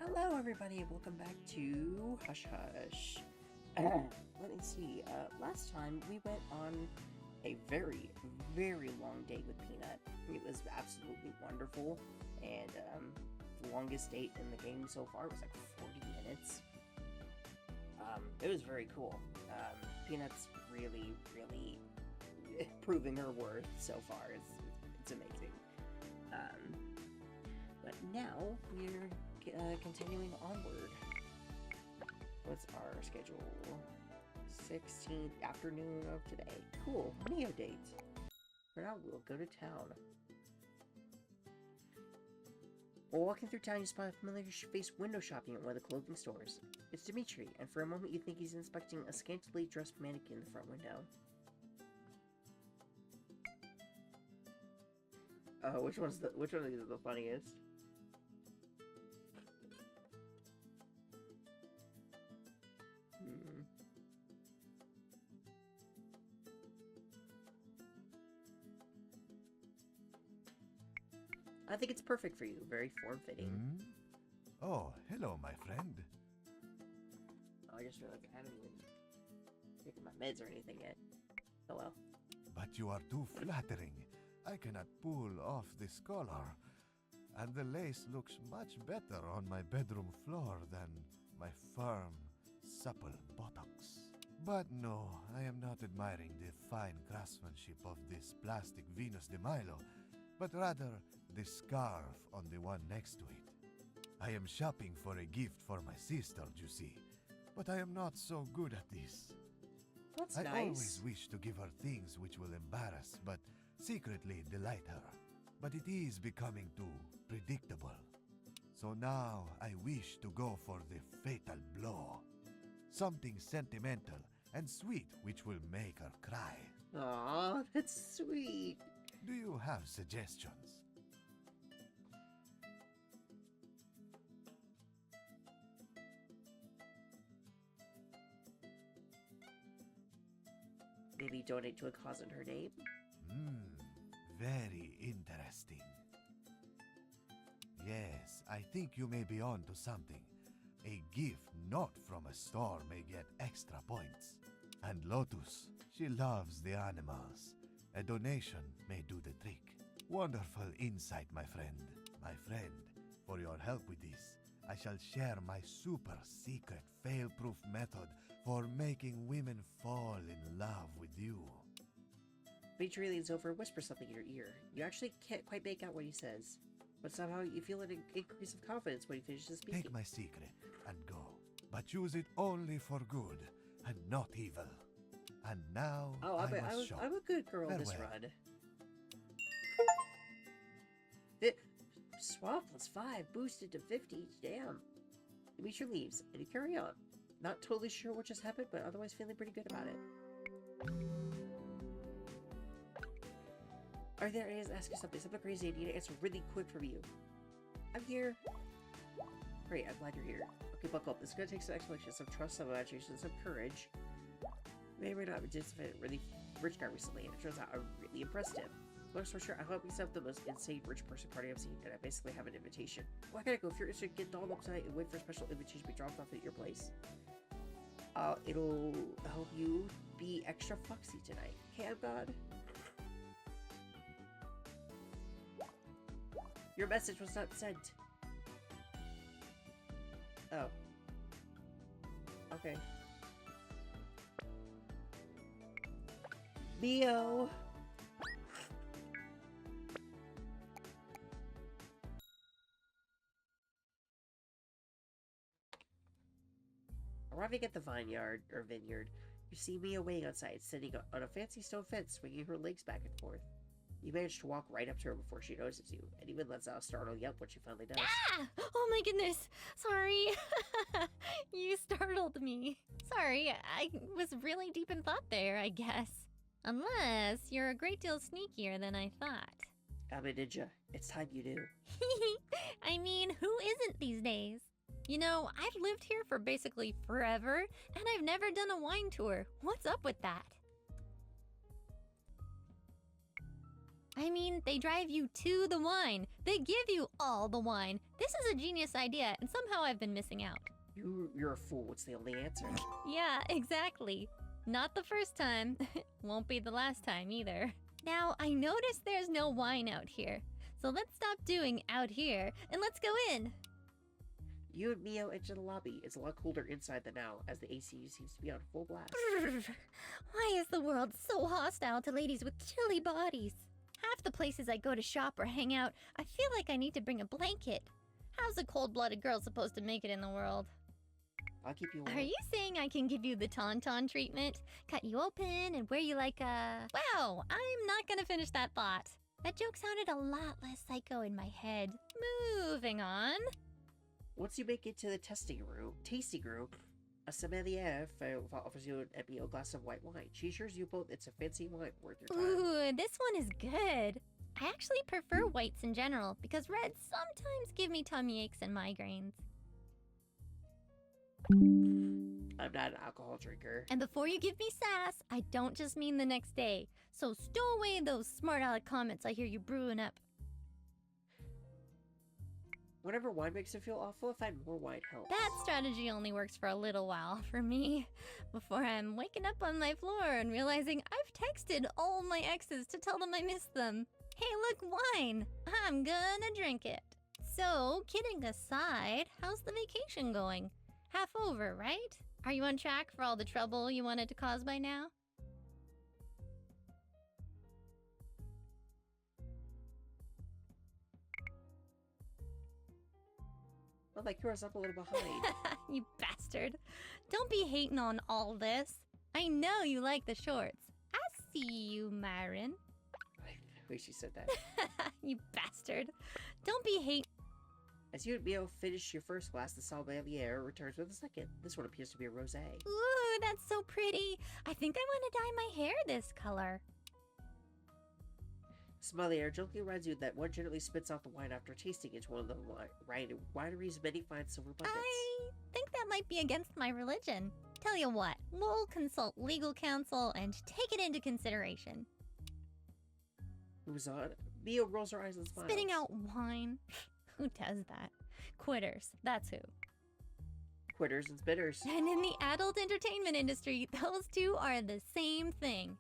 Hello, everybody. Welcome back to Hush Hush. Let me see. Last time we went on a very, very long date with Peanut. It was absolutely wonderful, and the longest date in the game so far was like 40 minutes. It was very cool. Peanut's really, really proving her worth so far. It's amazing. But now we're continuing onward. What's our schedule? 16th afternoon of today. Cool. Neo date. For now, we'll go to town. While walking through town, you spot a familiar face window shopping at one of the clothing stores. It's Dimitri, and for a moment you think he's inspecting a scantily dressed mannequin in the front window. Which one of these is the funniest? I think it's perfect for you. Very form-fitting. Oh, hello, my friend. Oh, I just realized I haven't even taken my meds or anything yet. Oh well. But you are too flattering. I cannot pull off this collar. And the lace looks much better on my bedroom floor than my firm, supple buttocks. But no, I am not admiring the fine craftsmanship of this plastic Venus de Milo, but rather the scarf on the one next to it. I am shopping for a gift for my sister, you see, but I am not so good at this. That's I nice. always wish to give her things which will embarrass, but secretly delight her. But it is becoming too predictable. So now I wish to go for the fatal blow. Something sentimental and sweet which will make her cry. Aw, that's sweet. Do you have suggestions? Maybe donate to a cause in her name? Very interesting. Yes, I think you may be on to something. A gift not from a store may get extra points. And Lotus, she loves the animals. A donation may do the trick. Wonderful insight, my friend. My friend, for your help with this, I shall share my super secret fail-proof method for making women fall in love with you. Dimitri leans over and whispers something in your ear. You actually can't quite make out what he says, but somehow you feel an increase of confidence when he finishes speaking. Take my secret and go, but use it only for good and not evil. And now I'm a good girl this Farewell. run. Swap +5, boosted to 50. Damn. Dimitri leaves, and you carry on. Not totally sure what just happened, but otherwise feeling pretty good about it. Are there any ask you something crazy I need to answer really quick from you? I'm here. Great, I'm glad you're here. Okay, buckle up. This is gonna take some explanation, some trust, some imagination, some courage. May or may not have participated in a really rich guy recently, and it turns out I really impressed him. Long story short, I helped myself the most insane rich person party I've seen, and I basically have an invitation. Well, I gotta go. If you're interested, get dolled up tonight and wait for a special invitation to be dropped off at your place. It'll help you be extra foxy tonight. Okay, I'm God. Your message was not sent. Oh. Okay. Leo. Arriving at the vineyard, you see Mia waiting outside, sitting on a fancy stone fence, swinging her legs back and forth. You manage to walk right up to her before she notices you, and even lets out a startled yelp when she finally does. Ah! Oh my goodness! Sorry! You startled me. Sorry, I was really deep in thought there, I guess. Unless you're a great deal sneakier than I thought. I'm a ninja. It's time you knew. I mean, who isn't these days? You know, I've lived here for basically forever, and I've never done a wine tour. What's up with that? I mean, they drive you to the wine. They give you all the wine. This is a genius idea, and somehow I've been missing out. You're a fool. It's the only answer. Yeah, exactly. Not the first time. Won't be the last time either. Now, I noticed there's no wine out here. So let's stop doing out here, and let's go in. You and Mio enter the lobby. It's a lot colder inside than out, as the AC seems to be on full blast. Why is the world so hostile to ladies with chilly bodies? Half the places I go to shop or hang out, I feel like I need to bring a blanket. How's a cold-blooded girl supposed to make it in the world? I'll keep you warm. Are you saying I can give you the tauntaun treatment? Cut you open and wear you like a... Wow, I'm not gonna finish that thought. That joke sounded a lot less psycho in my head. Moving on. Once you make it to the tasting room, a sommelier offers you a Mio glass of white wine. She assures you both it's a fancy wine worth your time. Ooh, this one is good. I actually prefer whites in general because reds sometimes give me tummy aches and migraines. I'm not an alcohol drinker. And before you give me sass, I don't just mean the next day. So stow away those smart aleck comments I hear you brewing up. Whenever wine makes me feel awful, I find more wine helps. That strategy only works for a little while for me. Before I'm waking up on my floor and realizing I've texted all my exes to tell them I miss them. Hey, look, wine! I'm gonna drink it. So, kidding aside, how's the vacation going? Half over, right? Are you on track for all the trouble you wanted to cause by now? Well, like yours up a little behind. You bastard. Don't be hating on all this. I know you like the shorts. I see you, Myron. I wish you said that. You bastard. Don't be hating. As you and Mio finish your first glass, the sommelier returns with a second. This one appears to be a rosé. Ooh, that's so pretty. I think I want to dye my hair this color. Sommelier gently reminds you that one generally spits out the wine after tasting into one of the wineries many fine silver buckets. I think that might be against my religion. Tell you what, we'll consult legal counsel and take it into consideration. Moves on. Mio rolls her eyes and smiles. Spitting out wine? Who does that? Quitters, that's who. Quitters and spitters. And in the adult entertainment industry, those two are the same thing.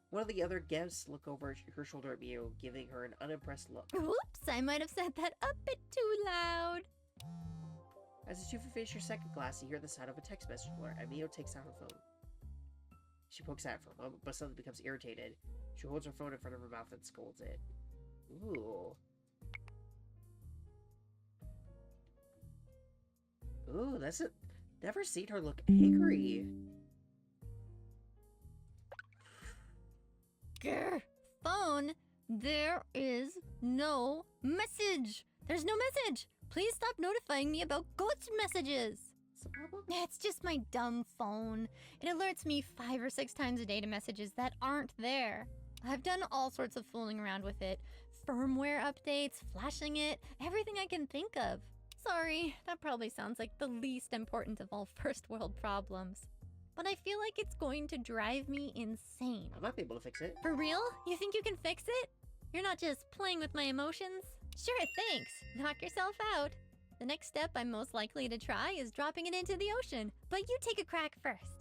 One of the other guests look over her shoulder at Mio, giving her an unimpressed look. Whoops, I might have said that a bit too loud. As you finish your second glass, you hear the sound of a text message alert, and Mio takes out her phone. She pokes at it for a moment, but suddenly becomes irritated. She holds her phone in front of her mouth and scolds it. Ooh. Ooh, that's it. Never seen her look angry. Grr. Phone, there is no message. There's no message. Please stop notifying me about ghost messages. What's the problem? It's just my dumb phone. It alerts me 5 or 6 times a day to messages that aren't there. I've done all sorts of fooling around with it. Firmware updates, flashing it, everything I can think of. Sorry, that probably sounds like the least important of all first world problems. But I feel like it's going to drive me insane. I might be able to fix it. For real? You think you can fix it? You're not just playing with my emotions? Sure, thanks. Knock yourself out. The next step I'm most likely to try is dropping it into the ocean, but you take a crack first.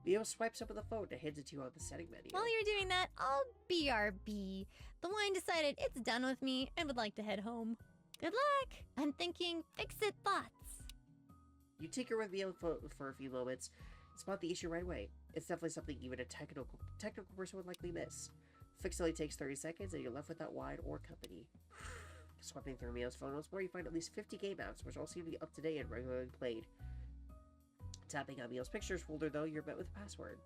Mio swipes up on the phone and hands it to you on the setting menu. While you're doing that, I'll BRB. The wine decided it's done with me and would like to head home. Good luck! I'm thinking fix-it thoughts. You tinker with Mio for a few moments and spot the issue right away. It's definitely something even a technical person would likely miss. Fix only takes 30 seconds and you're left without wine or company. Swiping through Mio's phone once more, you find at least 50 game apps, which all seem to be up to date and regularly played. Tapping on Mio's pictures folder, though, you're met with a password.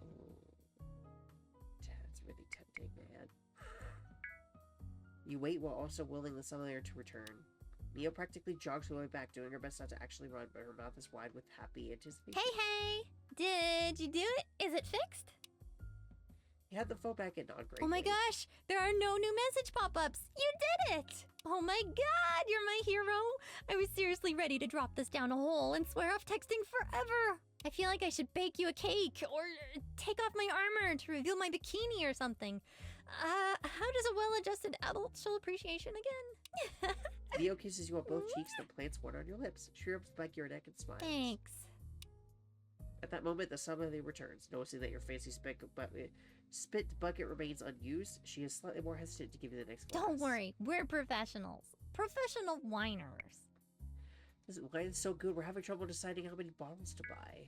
Oh, that's really tempting, man. You wait while also willing the sommelier to return. Mio practically jogs her way back, doing her best not to actually run, but her mouth is wide with happy anticipation. Hey! Did you do it? Is it fixed? You had the phone back in non-great. Oh my gosh! There are no new message pop-ups! You did it! Oh my god! You're my hero! I was seriously ready to drop this down a hole and swear off texting forever! I feel like I should bake you a cake or take off my armor to reveal my bikini or something. How does a well-adjusted adult show appreciation again? Leo kisses you on both cheeks, then plants one on your lips. She rubs back your neck and smiles. Thanks. At that moment, the Samuele returns. Noticing that your fancy spit bucket remains unused, she is slightly more hesitant to give you the next glass. Don't worry, we're professionals. Professional whiners. This wine is so good, we're having trouble deciding how many bottles to buy.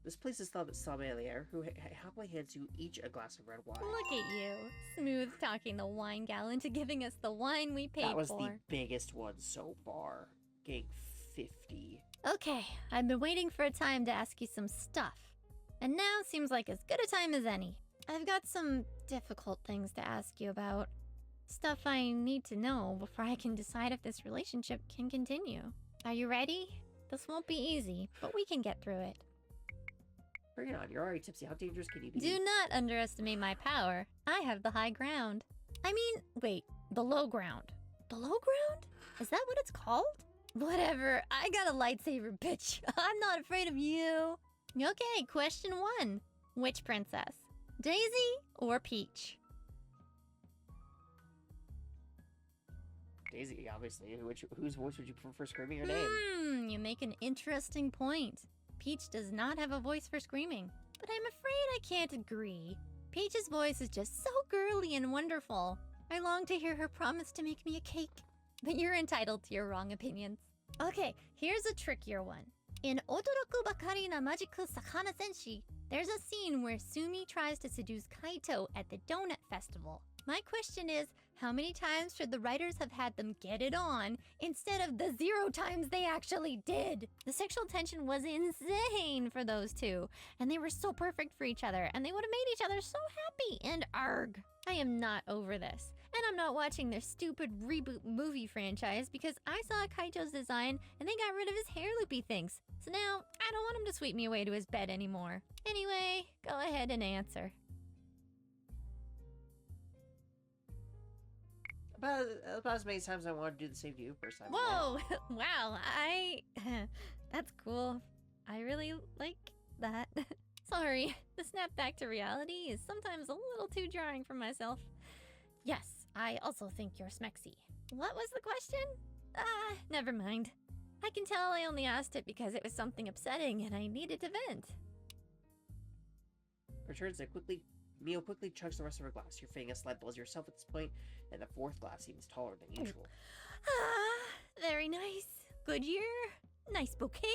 This place is the sommelier, who happily hands you each a glass of red wine. Look at you, smooth talking the wine gal into giving us the wine we paid for. That was the biggest one so far. Getting 50. Okay, I've been waiting for a time to ask you some stuff. And now seems like as good a time as any. I've got some difficult things to ask you about. Stuff I need to know before I can decide if this relationship can continue. Are you ready? This won't be easy, but we can get through it. Bring it on, you're already tipsy. How dangerous can you be? Do not underestimate my power. I have the high ground. I mean, wait, the low ground. The low ground? Is that what it's called? Whatever, I got a lightsaber, bitch. I'm not afraid of you. Okay, question 1. Which princess? Daisy or Peach? Daisy, obviously. Whose voice would you prefer screaming her name? You make an interesting point. Peach does not have a voice for screaming, but I'm afraid I can't agree. Peach's voice is just so girly and wonderful. I long to hear her promise to make me a cake. But you're entitled to your wrong opinions. Okay, here's a trickier one. In Odoroku Bakari na Majiku Sakana Senshi, there's a scene where Sumi tries to seduce Kaito at the donut festival. My question is, how many times should the writers have had them get it on instead of the 0 times they actually did? The sexual tension was insane for those two, and they were so perfect for each other, and they would have made each other so happy, and arg. I am not over this, and I'm not watching their stupid reboot movie franchise because I saw Kaito's design and they got rid of his hair loopy things. So now, I don't want him to sweep me away to his bed anymore. Anyway, go ahead and answer. About as many times as I want to do the same to you first time. Whoa! Wow, that's cool. I really like that. Sorry, the snap back to reality is sometimes a little too jarring for myself. Yes, I also think you're smexy. What was the question? Never mind. I can tell I only asked it because it was something upsetting and I needed to vent. Returns and Mio quickly chugs the rest of her glass. You're feeling a slight buzz yourself at this point, and the 4th glass seems taller than usual. Very nice. Good year. Nice bouquet.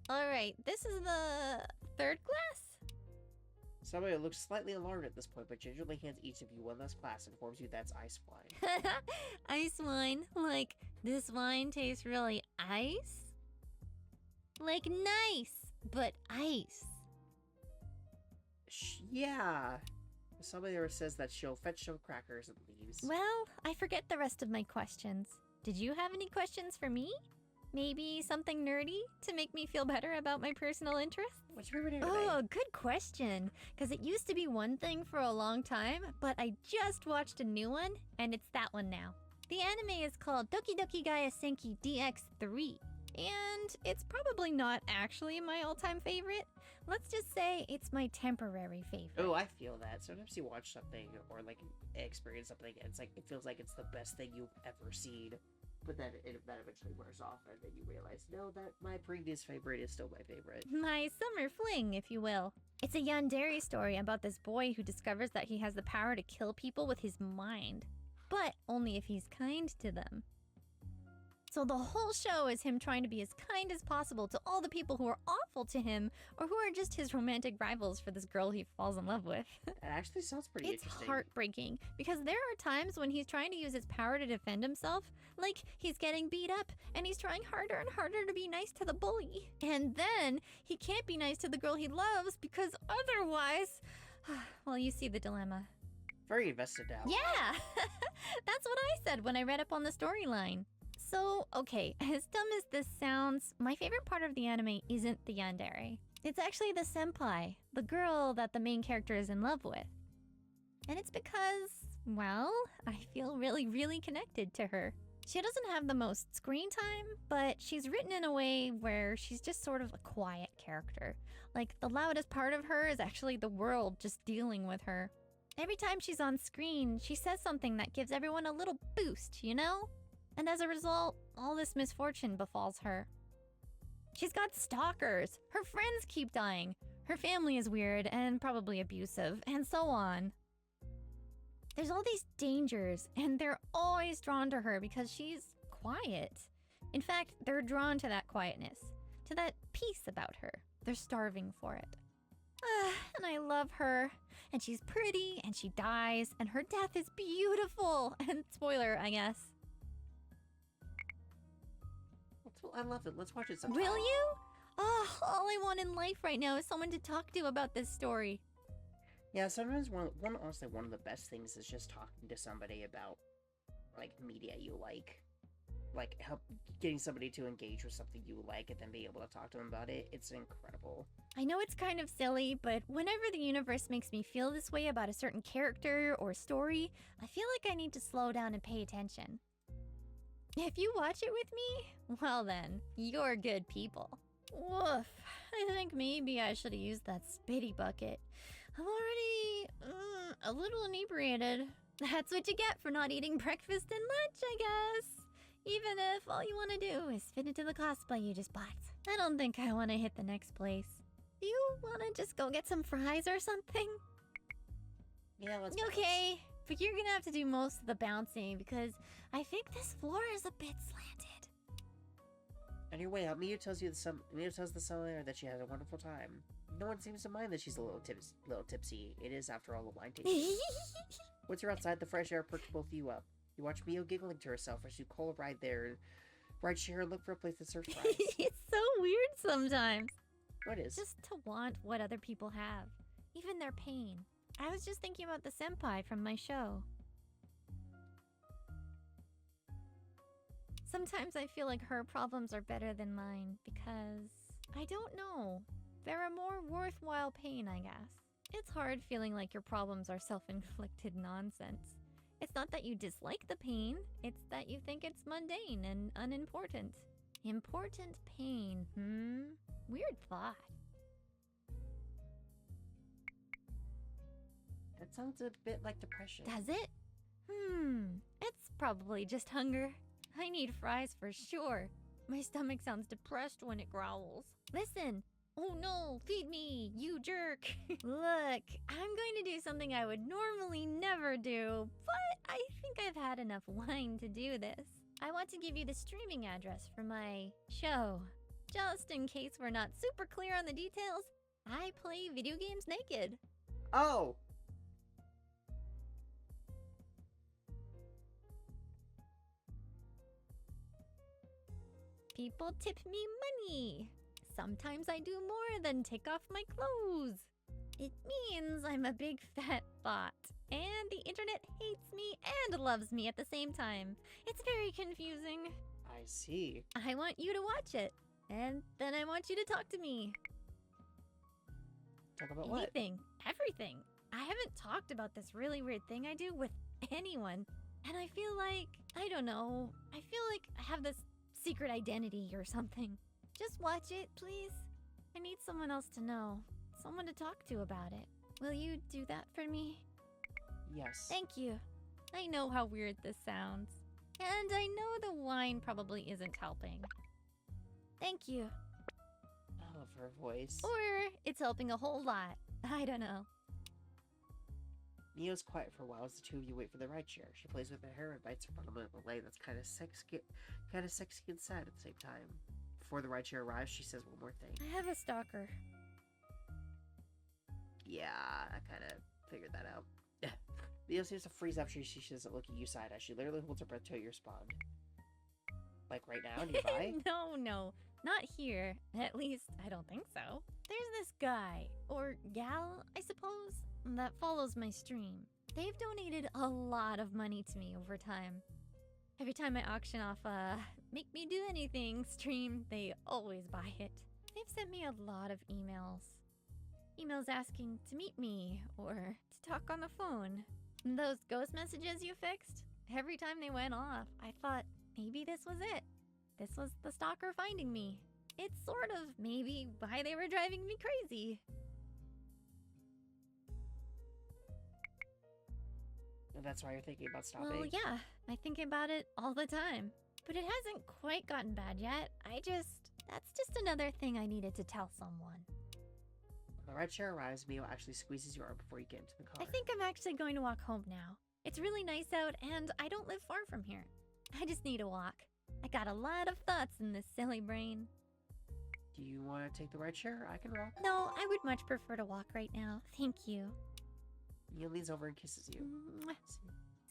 Alright, this is the 3rd glass? Somebody looks slightly alarmed at this point, but gingerly hands each of you one last glass and informs you that's ice wine. Ice wine? Like, this wine tastes really ice? Like nice, but ice. Yeah. Somebody there says that she'll fetch some crackers and leaves. Well, I forget the rest of my questions. Did you have any questions for me? Maybe something nerdy to make me feel better about my personal interests? What's your favorite anime? Oh, good question. Because it used to be one thing for a long time, but I just watched a new one, and it's that one now. The anime is called Doki Doki Gaia Senki DX3. And it's probably not actually my all-time favorite. Let's just say it's my temporary favorite. Oh, I feel that. Sometimes you watch something or like experience something and it feels like it's the best thing you've ever seen. But then that eventually wears off and then you realize, no, that my previous favorite is still my favorite. My summer fling, if you will. It's a yandere story about this boy who discovers that he has the power to kill people with his mind. But only if he's kind to them. So the whole show is him trying to be as kind as possible to all the people who are awful to him or who are just his romantic rivals for this girl he falls in love with. That actually sounds pretty interesting. It's heartbreaking because there are times when he's trying to use his power to defend himself, like he's getting beat up and he's trying harder and harder to be nice to the bully. And then he can't be nice to the girl he loves because otherwise, well, you see the dilemma. Very invested now. Yeah, that's what I said when I read up on the storyline. So, okay, as dumb as this sounds, my favorite part of the anime isn't the yandere. It's actually the senpai, the girl that the main character is in love with. And it's because, well, I feel really, really connected to her. She doesn't have the most screen time, but she's written in a way where she's just sort of a quiet character. Like, the loudest part of her is actually the world just dealing with her. Every time she's on screen, she says something that gives everyone a little boost, you know? And as a result, all this misfortune befalls her. She's got stalkers. Her friends keep dying. Her family is weird and probably abusive, and so on. There's all these dangers, and they're always drawn to her because she's quiet. In fact, they're drawn to that quietness, to that peace about her. They're starving for it. And I love her. And she's pretty, and she dies, and her death is beautiful. And spoiler, I guess. I love it. Let's watch it sometime. Will you? Oh, all I want in life right now is someone to talk to about this story. Yeah, sometimes honestly, one of the best things is just talking to somebody about, like, media you like. Like, getting somebody to engage with something you like and then be able to talk to them about it. It's incredible. I know it's kind of silly, but whenever the universe makes me feel this way about a certain character or story, I feel like I need to slow down and pay attention. If you watch it with me, well then, you're good people. Woof. I think maybe I should have used that spitty bucket. I'm already a little inebriated. That's what you get for not eating breakfast and lunch, I guess. Even if all you want to do is fit into the cosplay you just bought. I don't think I want to hit the next place. Do you want to just go get some fries or something? Yeah, let's Okay, but you're gonna have to do most of the bouncing because I think this floor is a bit slanted. Anyway, Mia tells the seller that she had a wonderful time. No one seems to mind that she's a little tipsy. It is, after all, a wine tasting. Once you're outside, the fresh air perks both of you up. You watch Mio giggling to herself as you call a ride there, ride share and look for a place that serves fries. It's so weird sometimes. What is? Just to want what other people have, even their pain. I was just thinking about the senpai from my show. Sometimes I feel like her problems are better than mine because, I don't know, they're a more worthwhile pain, I guess. It's hard feeling like your problems are self-inflicted nonsense. It's not that you dislike the pain, it's that you think it's mundane and unimportant. Important pain, Weird thought. That sounds a bit like depression. Does it? It's probably just hunger. I need fries for sure. My stomach sounds depressed when it growls. Listen! Oh no, feed me, you jerk! Look, I'm going to do something I would normally never do, but I think I've had enough wine to do this. I want to give you the streaming address for my show. Just in case we're not super clear on the details, I play video games naked. Oh! People tip me money. Sometimes I do more than take off my clothes. It means I'm a big fat bot, and the internet hates me and loves me at the same time. It's very confusing. I see. I want you to watch it, and then I want you to talk to me. Talk about what? Anything, everything. I haven't talked about this really weird thing I do with anyone, and I feel like, I don't know, I feel like I have this secret identity or something. Just watch it, please. I need someone else to know. Someone to talk to about it. Will you do that for me? Yes. Thank you. I know how weird this sounds. And I know the wine probably isn't helping. Thank you. I love her voice. Or it's helping a whole lot. I don't know. Mio's quiet for a while as the two of you wait for the rideshare. She plays with her hair and bites her bottom in a way that's kind of sexy and sad at the same time. Before the rideshare arrives, she says one more thing. I have a stalker. Yeah, I kind of figured that out. Mio seems to freeze after she doesn't look at you side as she literally holds her breath till you respond. Like right now, nearby? No, not here. At least, I don't think so. There's this guy, or gal, I suppose, that follows my stream. They've donated a lot of money to me over time. Every time I auction off a make me do anything stream, they always buy it. They've sent me a lot of emails. Emails asking to meet me or to talk on the phone. And those ghost messages you fixed, every time they went off, I thought maybe this was it. This was the stalker finding me. it's sort of maybe why they were driving me crazy. And that's why you're thinking about stopping. Well, yeah, I think about it all the time. But it hasn't quite gotten bad yet. That's just another thing I needed to tell someone. The red chair arrives, Mio actually squeezes your arm before you get into the car. I think I'm actually going to walk home now. It's really nice out, and I don't live far from here. I just need a walk. I got a lot of thoughts in this silly brain. Do you want to take the red chair? I can walk. No, I would much prefer to walk right now. Thank you. Mio leans over and kisses you. Mwah.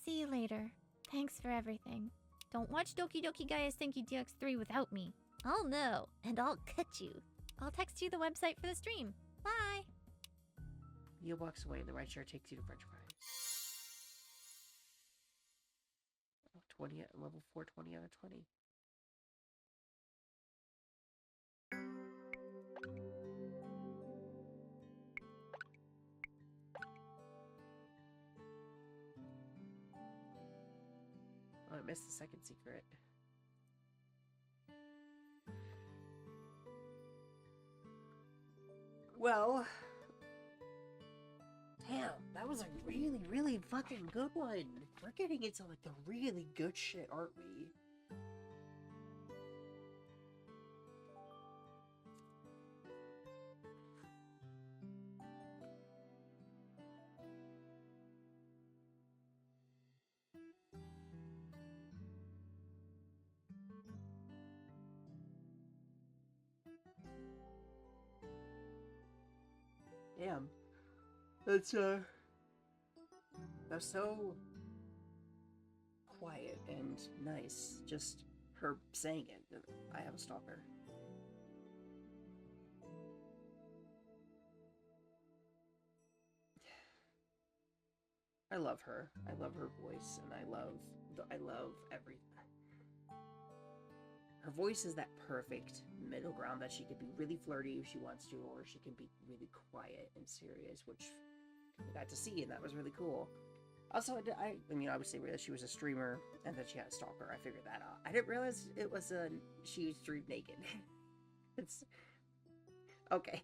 See you later. Thanks for everything. Don't watch Doki Doki Gaia's Thank You DX3 without me. I'll know, and I'll cut you. I'll text you the website for the stream. Bye! Mio walks away and the red chair takes you to French fries. 20 at level 420 out of 20. Oh, I missed the second secret. Well, damn, that was a really, really fucking good one. We're getting into like the really good shit, aren't we? Damn. That's so quiet and nice. Just her saying it. I have a stalker. I love her. I love her voice, and I love everything. Her voice is that perfect middle ground that she could be really flirty if she wants to, or she can be really quiet and serious, which we got to see, and that was really cool. Also, I mean, obviously, that she was a streamer and that she had a stalker. I figured that out. I didn't realize it was she streamed naked. It's okay.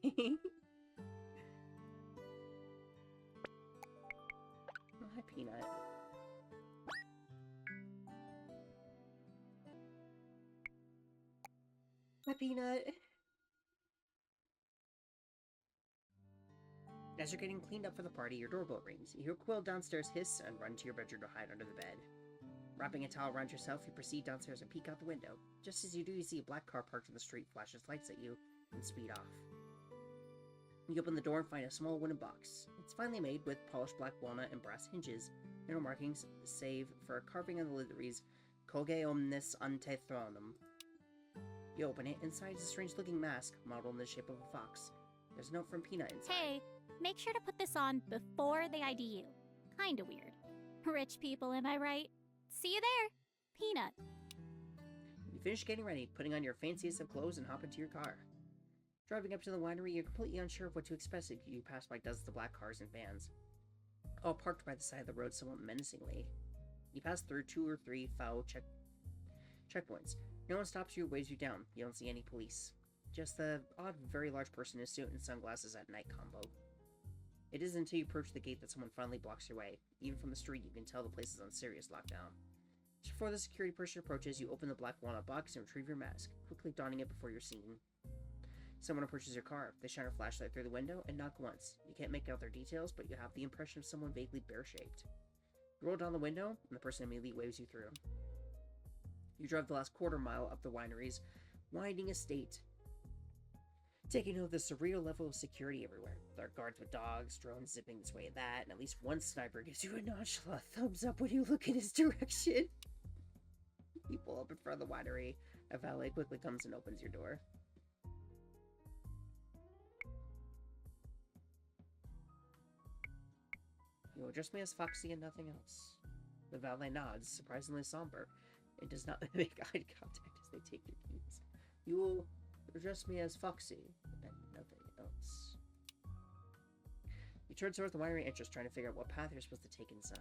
Oh, hi, Peanut. Hi, Peanut. As you're getting cleaned up for the party, your doorbell rings. You hear Quill downstairs hiss and run to your bedroom to hide under the bed. Wrapping a towel around yourself, you proceed downstairs and peek out the window. Just as you do, you see a black car parked in the street, flashes lights at you, and speed off. You open the door and find a small wooden box. It's finely made with polished black walnut and brass hinges. No markings, save for a carving on the lid that reads, Coge omnis ante thronum. You open it. Inside is a strange-looking mask, modeled in the shape of a fox. There's a note from Peanut inside. Hey, make sure to put this on before they ID you. Kinda weird. Rich people, am I right? See you there, Peanut. You finish getting ready, putting on your fanciest of clothes, and hop into your car. Driving up to the winery, you're completely unsure of what to expect as you pass by dozens of black cars and vans, all parked by the side of the road somewhat menacingly. You pass through 2 or 3 foul checkpoints. No one stops you or waves you down. You don't see any police. Just the odd, very large person in a suit and sunglasses at night combo. It isn't until you approach the gate that someone finally blocks your way. Even from the street, you can tell the place is on serious lockdown. Just before the security person approaches, you open the black walnut box and retrieve your mask, quickly donning it before you're seen. Someone approaches your car. They shine a flashlight through the window and knock once. You can't make out their details, but you have the impression of someone vaguely bear-shaped. You roll down the window, and the person immediately waves you through. You drive the last quarter mile up the winery's winding estate, taking note of the surreal level of security everywhere. There are guards with dogs, drones zipping this way and that, and at least one sniper gives you a nonchalant thumbs up when you look in his direction. You pull up in front of the winery. A valet quickly comes and opens your door. You address me as Foxy and nothing else. The valet nods, surprisingly somber. It does not make eye contact as they take your keys. You will address me as Foxy and nothing else. You turn towards the winery entrance, trying to figure out what path you're supposed to take inside.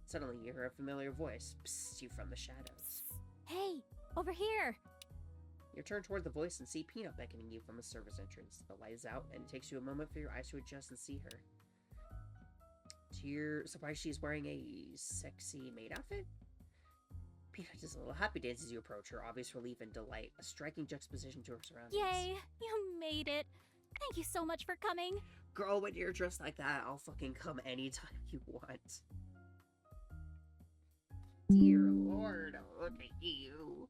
Suddenly, you hear a familiar voice, psst you from the shadows. Hey, over here! You turn toward the voice and see Peanut beckoning you from the service entrance. The light is out, and it takes you a moment for your eyes to adjust and see her. To your surprise, she's wearing a sexy maid outfit. Peanut does a little happy dance as you approach her, obvious relief and delight, a striking juxtaposition to her surroundings. Yay! You made it. Thank you so much for coming. Girl, when you're dressed like that, I'll fucking come anytime you want. Dear Lord, look at you.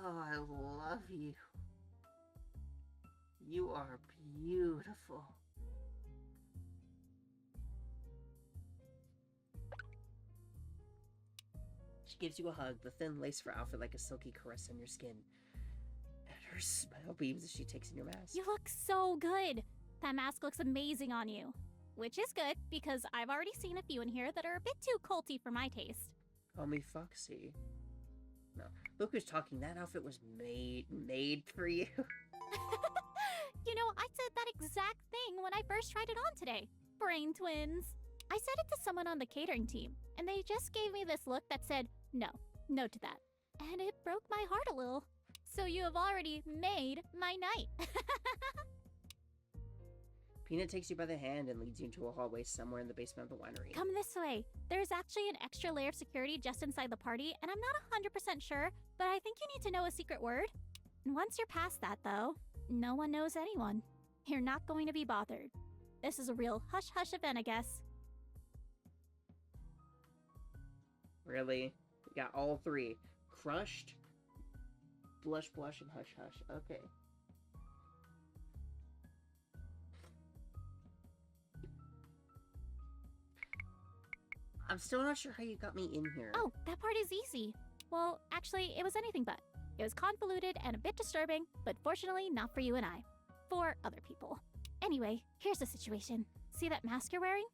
Oh, I love you. You are beautiful. She gives you a hug, the thin lace fur outfit like a silky caress on your skin. And her smile beams as she takes in your mask. You look so good. That mask looks amazing on you. Which is good, because I've already seen a few in here that are a bit too culty for my taste. Call me Foxy. No, look who's talking. That outfit was made for you. You know, I said that exact thing when I first tried it on today. Brain twins. I said it to someone on the catering team, and they just gave me this look that said, no to that. And it broke my heart a little. So you have already made my night. Peanut takes you by the hand and leads you into a hallway somewhere in the basement of the winery. Come this way. There's actually an extra layer of security just inside the party, and I'm not 100% sure, but I think you need to know a secret word. And once you're past that, though, no one knows anyone. You're not going to be bothered. This is a real hush-hush event, I guess. Really? We got all three. Crushed, Blush, and Hush Hush. Okay. I'm still not sure how you got me in here. Oh, that part is easy. Well, actually, it was anything but. It was convoluted and a bit disturbing, but fortunately not for you and I. For other people. Anyway, here's the situation. See that mask you're wearing?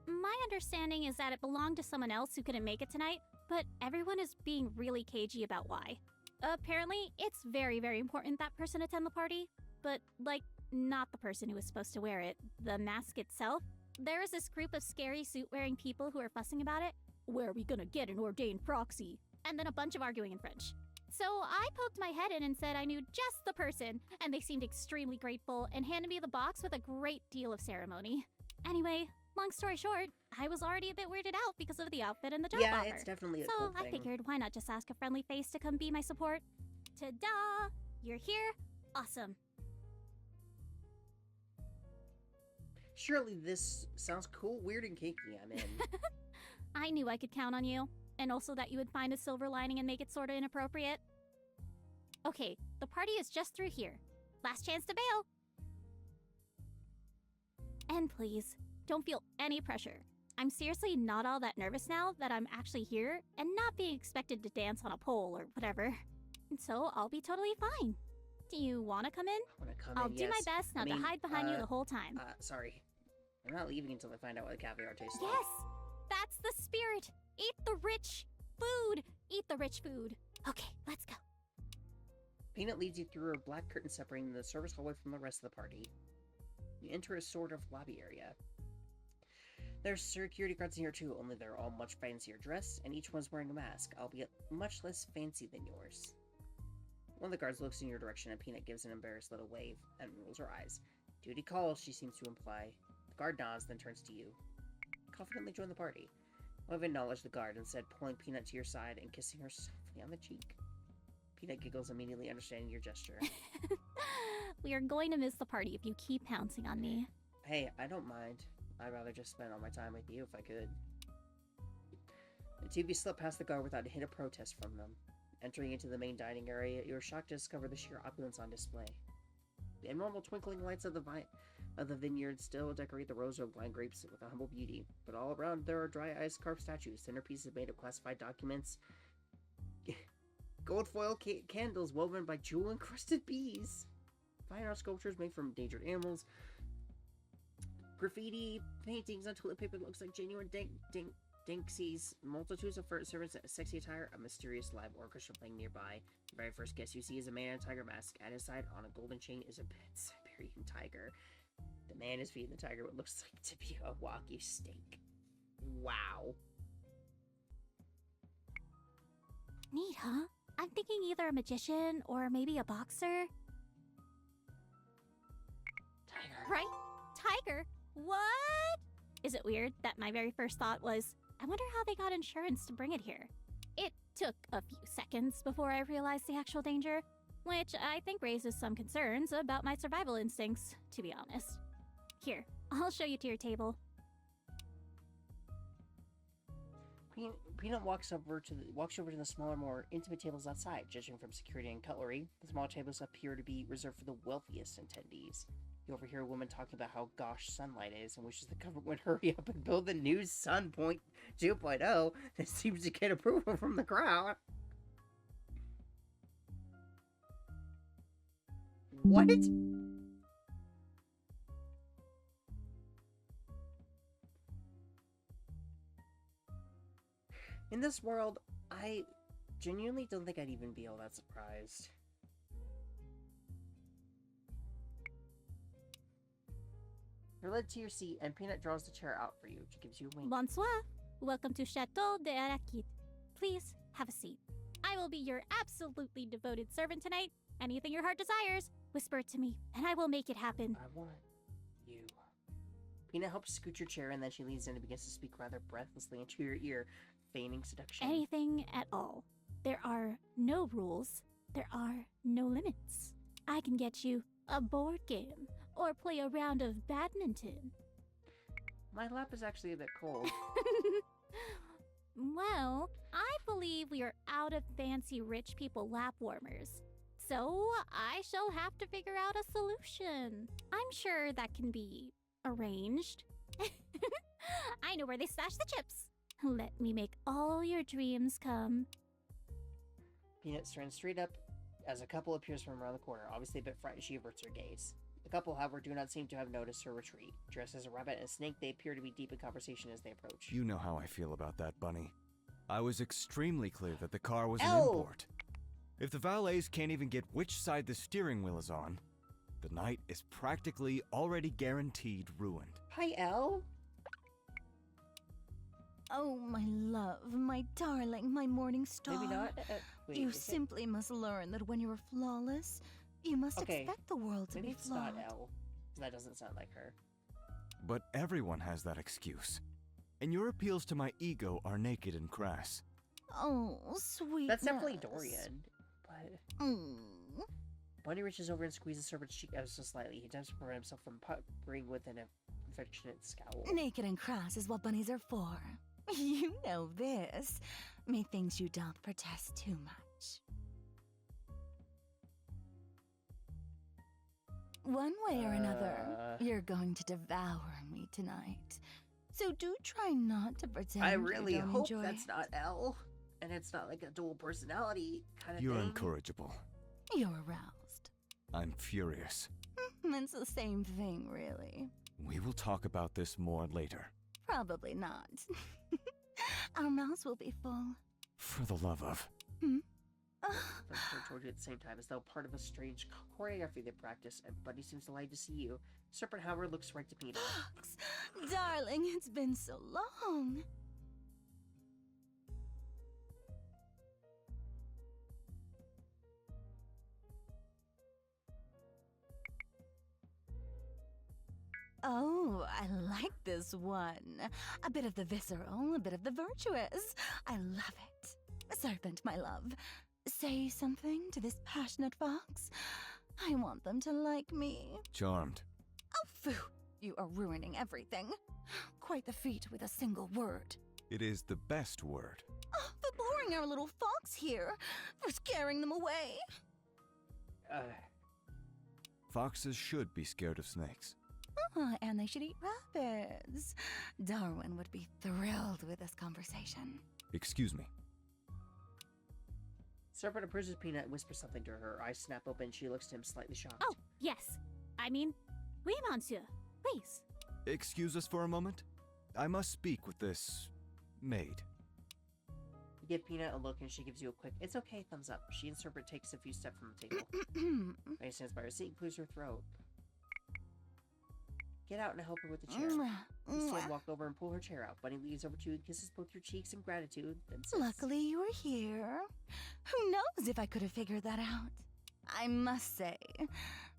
My understanding is that it belonged to someone else who couldn't make it tonight, but everyone is being really cagey about why. Apparently, it's very, very important that person attend the party, but, like, not the person who was supposed to wear it. The mask itself. There is this group of scary suit-wearing people who are fussing about it. Where are we gonna get an ordained proxy? And then a bunch of arguing in French. So I poked my head in and said I knew just the person, and they seemed extremely grateful and handed me the box with a great deal of ceremony. Anyway, long story short, I was already a bit weirded out because of the outfit and the job offer. Yeah, it's definitely a So cool I thing. figured, why not just ask a friendly face to come be my support? Ta-da! You're here? Awesome. Surely this sounds cool, weird, and cakey. I'm in. I knew I could count on you. And also that you would find a silver lining and make it sorta inappropriate. Okay, the party is just through here. Last chance to bail. And please, don't feel any pressure. I'm seriously not all that nervous now that I'm actually here and not being expected to dance on a pole or whatever. And so I'll be totally fine. Do you want to come in? I want to come I'll in, do yes. my best not I mean, to hide behind you the whole time. Sorry. I'm not leaving until I find out what the caviar tastes like. Yes! That's the spirit! Eat the rich food! Eat the rich food. Okay, let's go. Peanut leads you through a black curtain separating the service hallway from the rest of the party. You enter a sort of lobby area. There's security guards in here too, only they're all much fancier dressed, and each one's wearing a mask, albeit much less fancy than yours. One of the guards looks in your direction, and Peanut gives an embarrassed little wave and rolls her eyes. Duty calls, she seems to imply. The guard nods, then turns to you. Confidently join the party. I've acknowledged the guard and said, pulling Peanut to your side and kissing her softly on the cheek. Peanut giggles, immediately understanding your gesture. We are going to miss the party if you keep pouncing on me. Hey, I don't mind. I'd rather just spend all my time with you if I could. The two of you slip past the guard without a hint of protest from them. Entering into the main dining area, you are shocked to discover the sheer opulence on display. The abnormal twinkling lights of the vineyard still decorate the rows of wine grapes with a humble beauty, but all around there are dry ice carved statues, centerpieces made of classified documents, gold foil candles woven by jewel-encrusted bees, fine art sculptures made from endangered animals, graffiti paintings on toilet paper that looks like genuine Dinksies, multitudes of servants in sexy attire, a mysterious live orchestra playing nearby. The very first guest you see is a man in a tiger mask. At his side, on a golden chain, is a pet Siberian tiger. The man is feeding the tiger what looks like to be a Wagyu steak. Wow. Neat, huh? I'm thinking either a magician or maybe a boxer. Tiger. Right? Tiger? What? Is it weird that my very first thought was, I wonder how they got insurance to bring it here? It took a few seconds before I realized the actual danger, which I think raises some concerns about my survival instincts, to be honest. Here, I'll show you to your table. Peanut walks over to the smaller, more intimate tables outside. Judging from security and cutlery, the small tables appear to be reserved for the wealthiest attendees. You overhear a woman talking about how gosh sunlight is and wishes the government would hurry up and build the new Sun Point 2.0 that seems to get approval from the crowd. What? In this world, I genuinely don't think I'd even be all that surprised. You're led to your seat, and Peanut draws the chair out for you. She gives you a wink. Bonsoir. Welcome to Chateau de Arakit. Please, have a seat. I will be your absolutely devoted servant tonight. Anything your heart desires, whisper it to me, and I will make it happen. I want you. Peanut helps scoot your chair, and then she leans in and begins to speak rather breathlessly into your ear, feigning seduction. Anything at all. There are no rules. There are no limits. I can get you a board game or play a round of badminton. My lap is actually a bit cold. Well, I believe we are out of fancy rich people lap warmers. So I shall have to figure out a solution. I'm sure that can be arranged. I know where they stash the chips. Let me make all your dreams come. Peanut turns straight up as a couple appears from around the corner. Obviously a bit frightened, she averts her gaze. The couple, however, do not seem to have noticed her retreat. Dressed as a rabbit and a snake, they appear to be deep in conversation as they approach. You know how I feel about that, Bunny. I was extremely clear that the car was an Oh! import. If the valets can't even get which side the steering wheel is on, the night is practically already guaranteed ruined. Hi, Elle. Oh, my love, my darling, my morning star. Maybe not. Wait, You is it? simply must learn that when you are flawless, you must Okay, expect the world to Maybe be it's flawed. not Elle. That doesn't sound like her. But everyone has that excuse. And your appeals to my ego are naked and crass. Oh, sweet. That's definitely Dorian. But Mm. Bunny reaches over and squeezes Serpent's cheek ever so slightly. He attempts to prevent himself from puckering with an affectionate scowl. Naked and crass is what bunnies are for. You know this. Methinks you doth protest too much. One way or another, you're going to devour me tonight. So do try not to pretend I you really don't hope enjoy that's it. not Elle. And it's not like a dual personality kind of You're thing. incorrigible. You're aroused. I'm furious. It's the same thing, really. We will talk about this more later. Probably not. Our mouths will be full. For the love of... But turn toward you at the same time, as though part of a strange choreography they practice, and Bunny seems delighted to see you. Serpent, however, looks right to Peanut. Darling, it's been so long. Oh, I like this one. A bit of the visceral, a bit of the virtuous. I love it. Serpent, my love, say something to this passionate fox. I want them to like me. Charmed. Oh, phoo! You are ruining everything. Quite the feat with a single word. It is the best word. Oh, for boring our little fox here, for scaring them away. Foxes should be scared of snakes. And they should eat rabbits. Darwin would be thrilled with this conversation. Excuse me. Serpent approaches Peanut and whispers something to her. Her eyes snap open. She looks to him slightly shocked. Oh, yes. I mean, oui, monsieur. Please. Excuse us for a moment. I must speak with this... maid. You give Peanut a look and she gives you a quick, it's okay, thumbs up. She and Serpent takes a few steps from the table. May stands by her seat and clears her throat. Get out and help her with the chair. You still walk over and pull her chair out. Bunny leans over to you and kisses both your cheeks in gratitude, then sits. Luckily you were here. Who knows if I could have figured that out? I must say,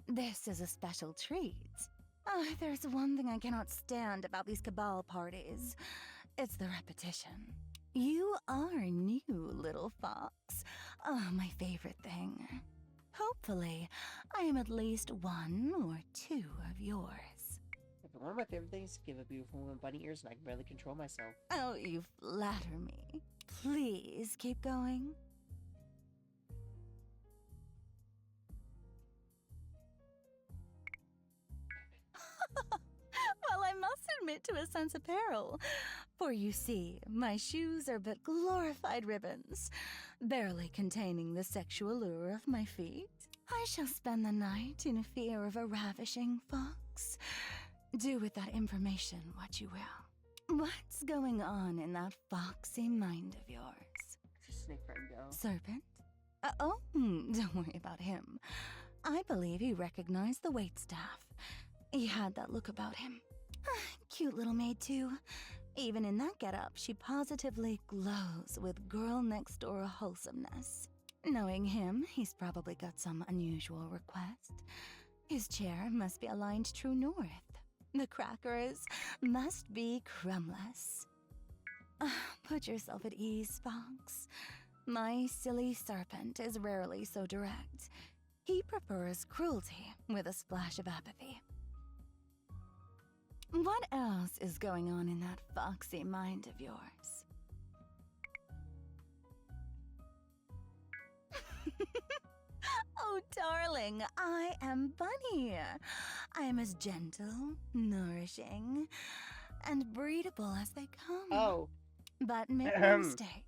this is a special treat. There's one thing I cannot stand about these cabal parties. It's the repetition. You are new, little fox. Oh, my favorite thing. Hopefully, I am at least one or two of yours. One of my favorite things is to give a beautiful woman bunny ears, and I can barely control myself. Oh, you flatter me. Please keep going. Well, I must admit to a sense of peril. For you see, my shoes are but glorified ribbons, barely containing the sexual lure of my feet. I shall spend the night in fear of a ravishing fox. Do with that information what you will. What's going on in that foxy mind of yours? Just snake friend go. Serpent? Don't worry about him. I believe he recognized the waitstaff. He had that look about him. Cute little maid, too. Even in that getup, she positively glows with girl next door wholesomeness. Knowing him, he's probably got some unusual request. His chair must be aligned true north. The crackers must be crumbless. Put yourself at ease, Fox. My silly serpent is rarely so direct. He prefers cruelty with a splash of apathy. What else is going on in that foxy mind of yours? Oh, darling, I am Bunny. I am as gentle, nourishing, and breedable as they come. Oh. But make no mistake,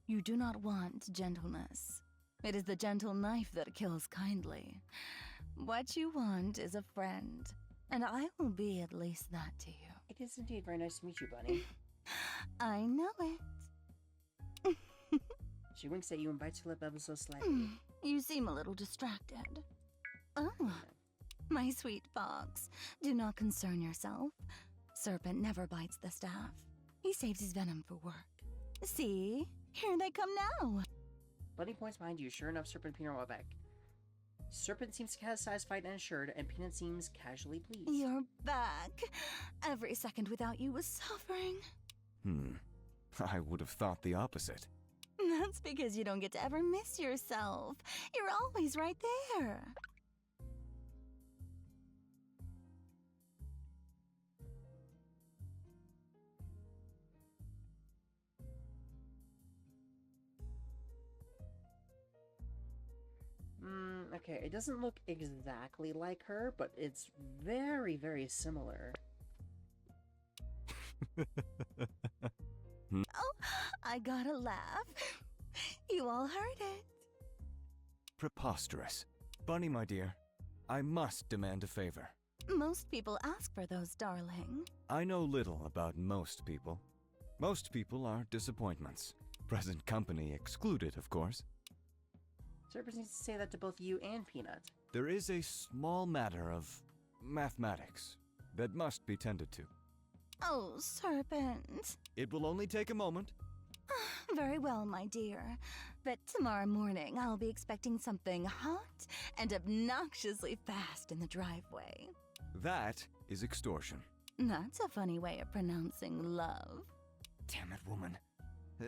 you do not want gentleness. It is the gentle knife that kills kindly. What you want is a friend, and I will be at least that to you. It is indeed very nice to meet you, Bunny. I know it. She winks at you and bites her lip ever so slightly. You seem a little distracted. Oh, my sweet fox, do not concern yourself. Serpent never bites the staff. He saves his venom for work. See? Here they come now. Bunny points behind you. Sure enough, Serpent and Peanut are back. Serpent seems satisfied and assured, and Peanut seems casually pleased. You're back. Every second without you was suffering. I would have thought the opposite. That's because you don't get to ever miss yourself. You're always right there. Okay, it doesn't look exactly like her, but it's very, very similar. Oh, I gotta laugh. You all heard it. Preposterous. Bunny, my dear, I must demand a favor. Most people ask for those, darling. I know little about most people. Most people are disappointments. Present company excluded, of course. Serpent needs to say that to both you and Peanut. There is a small matter of mathematics that must be tended to. Oh, Serpent. It will only take a moment. Very well, my dear. But tomorrow morning, I'll be expecting something hot and obnoxiously fast in the driveway. That is extortion. That's a funny way of pronouncing love. Damn it, woman.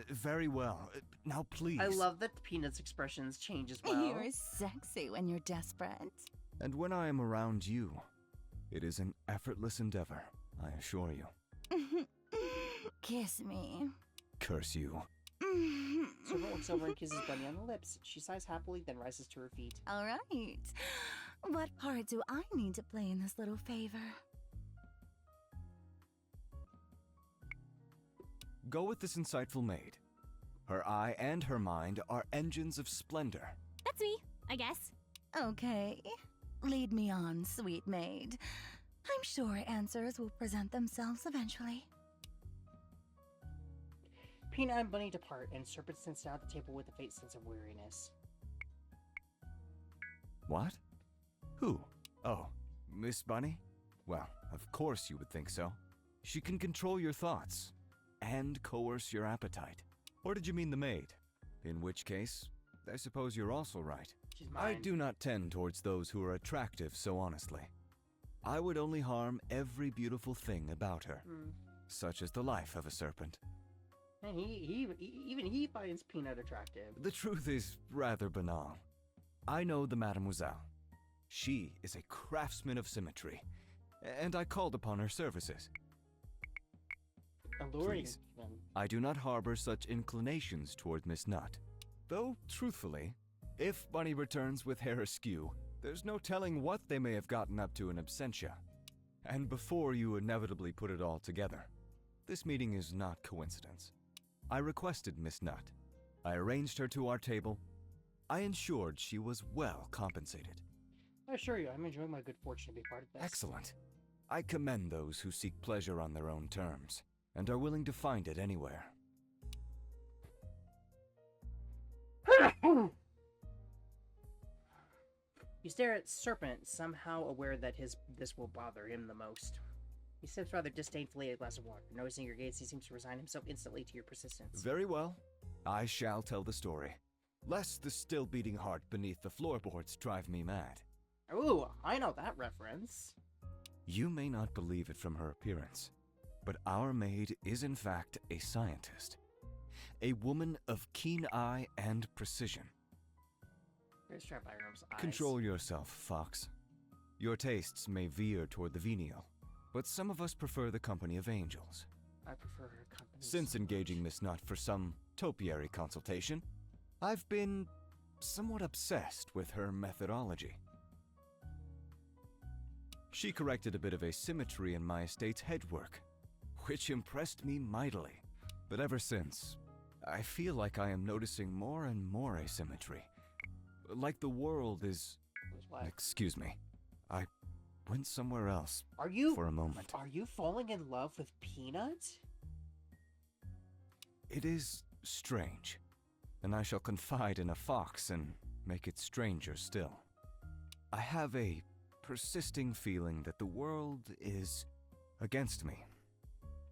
Very well. Now, please. I love that Peanut's expressions change as well. You're sexy when you're desperate. And when I am around you, it is an effortless endeavor, I assure you. Kiss me. Curse you. Serpent looks over and kisses Bunny on the lips. She sighs happily, then rises to her feet. All right. What part do I need to play in this little favor? Go with this insightful maid. Her eye and her mind are engines of splendor. That's me, I guess. Okay. Lead me on, sweet maid. I'm sure answers will present themselves eventually. Peanut and Bunny depart, and Serpent sits down at the table with a faint sense of weariness. What? Who? Oh, Miss Bunny? Well, of course you would think so. She can control your thoughts and coerce your appetite. Or did you mean the maid? In which case, I suppose you're also right. She's I mine. do not tend towards those who are attractive so honestly. I would only harm every beautiful thing about her, such as the life of a serpent. And even he finds Peanut attractive. The truth is rather banal. I know the mademoiselle. She is a craftsman of symmetry, and I called upon her services. Alluring Please. them. I do not harbor such inclinations toward Miss Nutt. Though, truthfully, if Bunny returns with hair askew, there's no telling what they may have gotten up to in absentia. And before you inevitably put it all together, this meeting is not coincidence. I requested Miss Nutt. I arranged her to our table. I ensured she was well compensated. I assure you, I'm enjoying my good fortune to be part of this. Excellent. I commend those who seek pleasure on their own terms, and are willing to find it anywhere. You stare at Serpent, somehow aware that this will bother him the most. He sips rather disdainfully at a glass of water. Noticing your gaze, he seems to resign himself instantly to your persistence. Very well. I shall tell the story, lest the still beating heart beneath the floorboards drive me mad. Ooh, I know that reference. You may not believe it from her appearance, but our maid is in fact a scientist. A woman of keen eye and precision. There's Trapirum's eyes. Control yourself, Fox. Your tastes may veer toward the venial, but some of us prefer the company of angels. I prefer her company. Since so engaging much. Miss Nutt for some topiary consultation, I've been somewhat obsessed with her methodology. She corrected a bit of asymmetry in my estate's headwork, which impressed me mightily. But ever since, I feel like I am noticing more and more asymmetry. Like the world is... What? Excuse me. I went somewhere else Are you for a moment. Are you falling in love with Peanut? It is strange, and I shall confide in a fox and make it stranger still. I have a persisting feeling that the world is against me,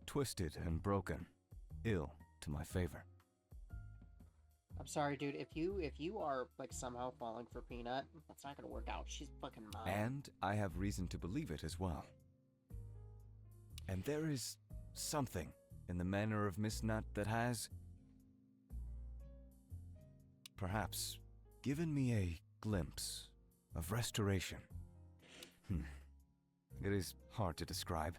twisted and broken, ill to my favor. I'm sorry, dude. If you are like somehow falling for Peanut, that's not gonna work out. She's fucking mine. And I have reason to believe it as well. And there is something in the manner of Miss Nutt that has, perhaps, given me a glimpse of restoration. It is hard to describe,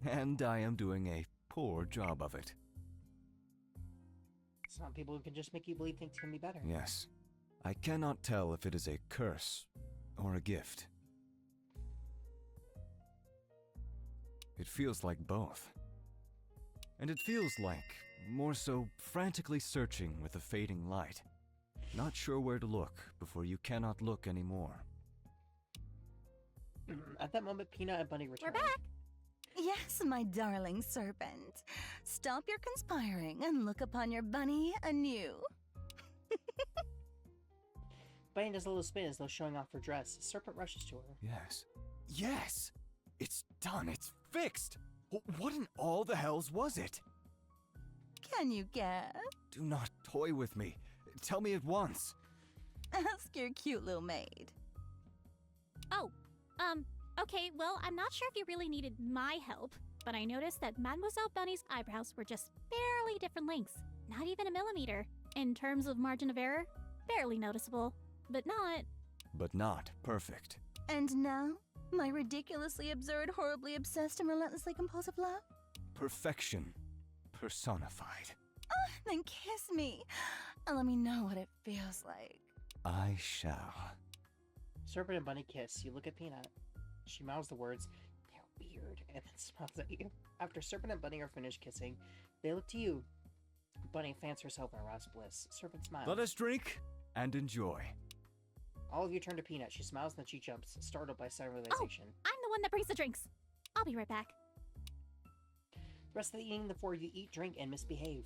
and I am doing a poor job of it. Some people can just make you believe things can be better. Yes, I cannot tell if it is a curse or a gift. It feels like both. And it feels like, more so, frantically searching with a fading light. Not sure where to look before you cannot look anymore. At that moment, Peanut and Bunny return. We're back. Yes, my darling serpent. Stop your conspiring and look upon your bunny anew. Bunny does a little spin as though showing off her dress. Serpent rushes to her. Yes. Yes! It's done! It's fixed! What in all the hells was it? Can you guess? Do not toy with me. Tell me at once. Ask your cute little maid. Oh, okay, well, I'm not sure if you really needed my help, but I noticed that Mademoiselle Bunny's eyebrows were just barely different lengths. Not even a millimeter. In terms of margin of error, barely noticeable, but not... But not perfect. And now, my ridiculously absurd, horribly obsessed, and relentlessly compulsive love? Perfection personified. Then kiss me, and let me know what it feels like. I shall. Serpent and Bunny kiss. You look at Peanut. She mouths the words, "They're weird," and then smiles at you. After Serpent and Bunny are finished kissing, they look to you. Bunny fans herself in aroused bliss. Serpent smiles. Let us drink and enjoy. All of you turn to Peanut. She smiles and then she jumps, startled by sudden realization. I'm the one that brings the drinks. I'll be right back. The rest of the evening, the four of you eat, drink, and misbehave.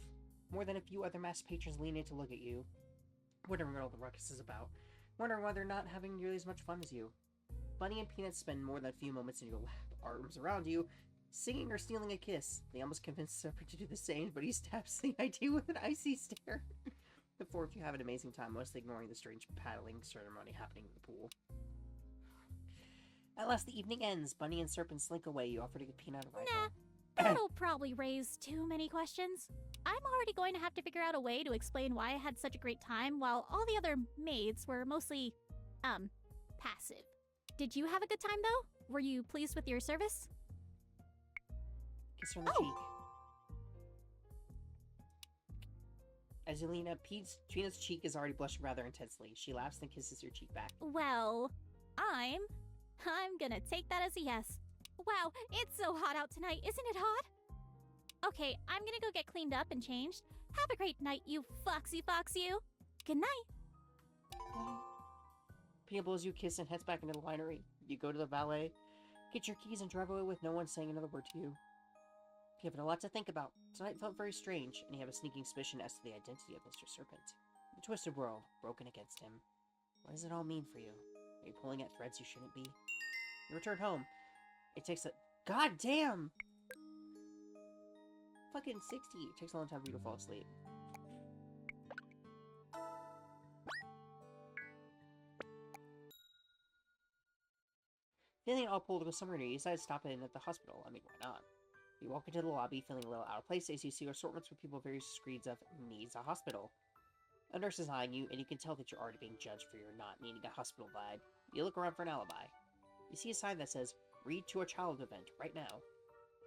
More than a few other masked patrons lean in to look at you, wondering what all the ruckus is about, wondering why they're not having nearly as much fun as you. Bunny and Peanut spend more than a few moments in your lap, arms around you, singing or stealing a kiss. They almost convince the serpent to do the same, but he stabs the idea with an icy stare. The four of you have an amazing time, mostly ignoring the strange paddling ceremony happening in the pool. At last, the evening ends. Bunny and Serpent slink away. You offer to get Peanut a rifle. Nah, that'll probably raise too many questions. I'm already going to have to figure out a way to explain why I had such a great time while all the other maids were mostly, passive. Did you have a good time, though? Were you pleased with your service? Kiss her on the cheek. As you lean up, Peanut's cheek is already blushing rather intensely. She laughs and kisses your cheek back. Well, I'm gonna take that as a yes. Wow, it's so hot out tonight, isn't it hot? Okay, I'm gonna go get cleaned up and changed. Have a great night, you foxy fox you. Good night. Peanut blows you a kiss and heads back into the winery. You go to the valet, get your keys, and drive away with no one saying another word to you. You have a lot to think about. Tonight felt very strange, and you have a sneaking suspicion as to the identity of Mr. Serpent. The twisted world, broken against him. What does it all mean for you? Are you pulling at threads you shouldn't be? You return home. It takes a... God damn! Fucking 60. It takes a long time for you to fall asleep. Feeling all pulled to a summer day, you decide to stop in at the hospital. I mean, why not? You walk into the lobby feeling a little out of place as you see assortments with people with various screeds of needs a hospital. A nurse is eyeing you, and you can tell that you're already being judged for your not needing a hospital vibe. You look around for an alibi. You see a sign that says, "Read to a child event, right now."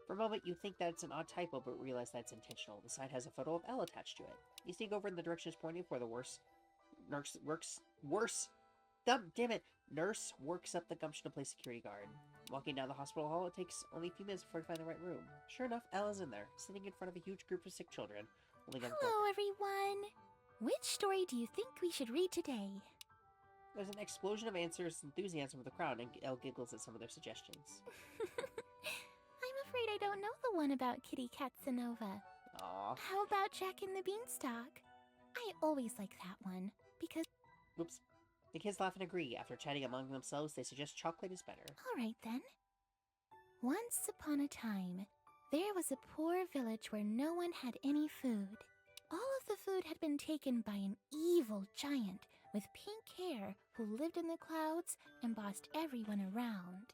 For a moment, you think that it's an odd typo, but realize that it's intentional. The sign has a photo of Elle attached to it. You sneak over in the direction it's pointing for the nurse works up the gumption to play security guard. Walking down the hospital hall, it takes only a few minutes before you find the right room. Sure enough, Elle is in there, sitting in front of a huge group of sick children, holding a book. Hello, everyone. Which story do you think we should read today? There's an explosion of answers and enthusiasm from the crowd, and Elle giggles at some of their suggestions. I'm afraid I don't know the one about Kitty Katsanova. Aww. How about Jack and the Beanstalk? I always like that one, because... Oops. The kids laugh and agree. After chatting among themselves, they suggest chocolate is better. Alright then. Once upon a time, there was a poor village where no one had any food. All of the food had been taken by an evil giant with pink hair who lived in the clouds and bossed everyone around.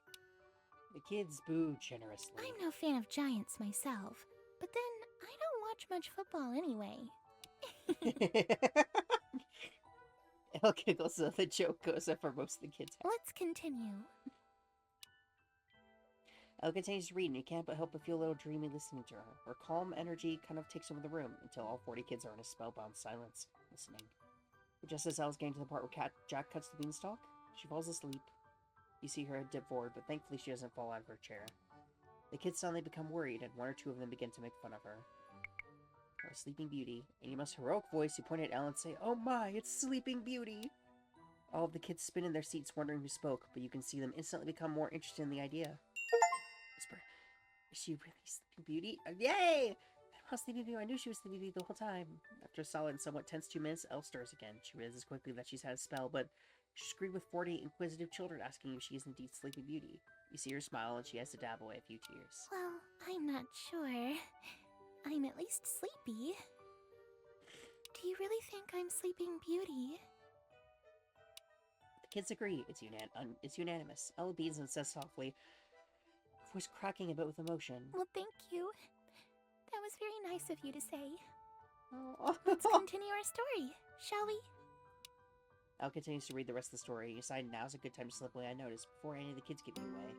The kids boo generously. I'm no fan of giants myself, but then I don't watch much football anyway. Elle giggles so the joke goes up for most of the kids. Let's continue. Elle continues to read, and you can't but help but feel a little dreamy listening to her. Her calm energy kind of takes over the room until all 40 kids are in a spellbound silence, listening. But just as Elle's getting to the part where Jack cuts the beanstalk, she falls asleep. You see her head dip forward, but thankfully she doesn't fall out of her chair. The kids suddenly become worried, and one or two of them begin to make fun of her. Her Sleeping Beauty. In your most heroic voice, you point at Elle and say, "Oh my, it's Sleeping Beauty!" All of the kids spin in their seats wondering who spoke, but you can see them instantly become more interested in the idea. Whisper, "Is she really Sleeping Beauty? Yay! I was Sleeping Beauty. I knew she was Sleeping Beauty the whole time." After a solid and somewhat tense 2 minutes, Elle stirs again. She realizes quickly that she's had a spell, but she's screamed with 40 inquisitive children asking if she is indeed Sleeping Beauty. You see her smile, and she has to dab away a few tears. Well, I'm not sure. I'm at least sleepy. Do you really think I'm Sleeping Beauty? The kids agree. It's unanimous. Elle beams and says softly, voice cracking a bit with emotion. Well, thank you. That was very nice of you to say. Oh. Let's continue our story, shall we? Elle continues to read the rest of the story. You decide now's a good time to slip away unnoticed before any of the kids give you away.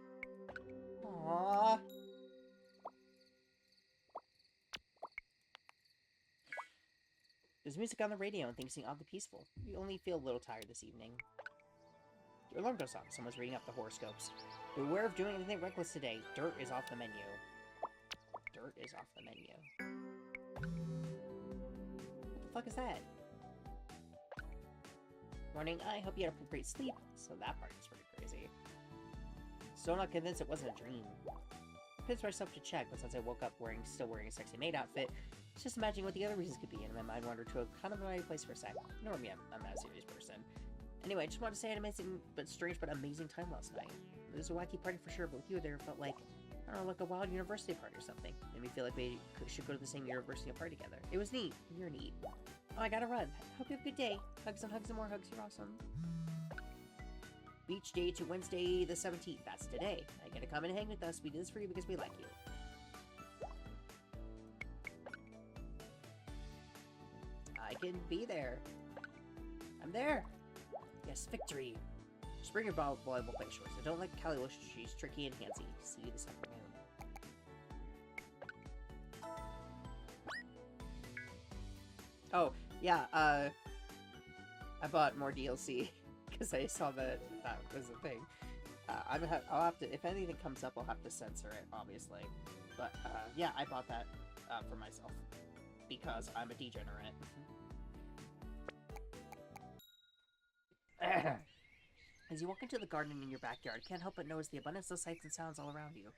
Aww. There's music on the radio and things seem oddly peaceful. You only feel a little tired this evening. Your alarm goes off. Someone's reading up the horoscopes. Beware of doing anything reckless today. Dirt is off the menu. Dirt is off the menu. What the fuck is that? Morning, I hope you had a great sleep. So that part is pretty crazy. Still not convinced it wasn't a dream. I pinched myself to check, but since I woke up still wearing a sexy maid outfit, just imagining what the other reasons could be, and my mind wandered to a kind of annoying place for a sec. Normally, I'm not a serious person. Anyway, I just wanted to say I had an amazing, but strange, but amazing time last night. It was a wacky party for sure, but with you there, it felt like I don't know, like a wild university party or something. Made me feel like we should go to the same university and party together. It was neat. You're neat. Oh, I gotta run. Hope you have a good day. Hugs and more hugs. You're awesome. Beach day to Wednesday the 17th. That's today. I gotta come and hang with us. We do this for you because we like you. I can be there. I'm there. Yes, victory. Just bring your volleyball play shorts. I don't like Callie looks. She's tricky and handsy. See you this afternoon. Oh, yeah, I bought more DLC because I saw that was a thing. I'll have to, if anything comes up, I'll have to censor it, obviously. But, yeah, I bought that for myself because I'm a degenerate. As you walk into the garden in your backyard, can't help but notice the abundance of sights and sounds all around you.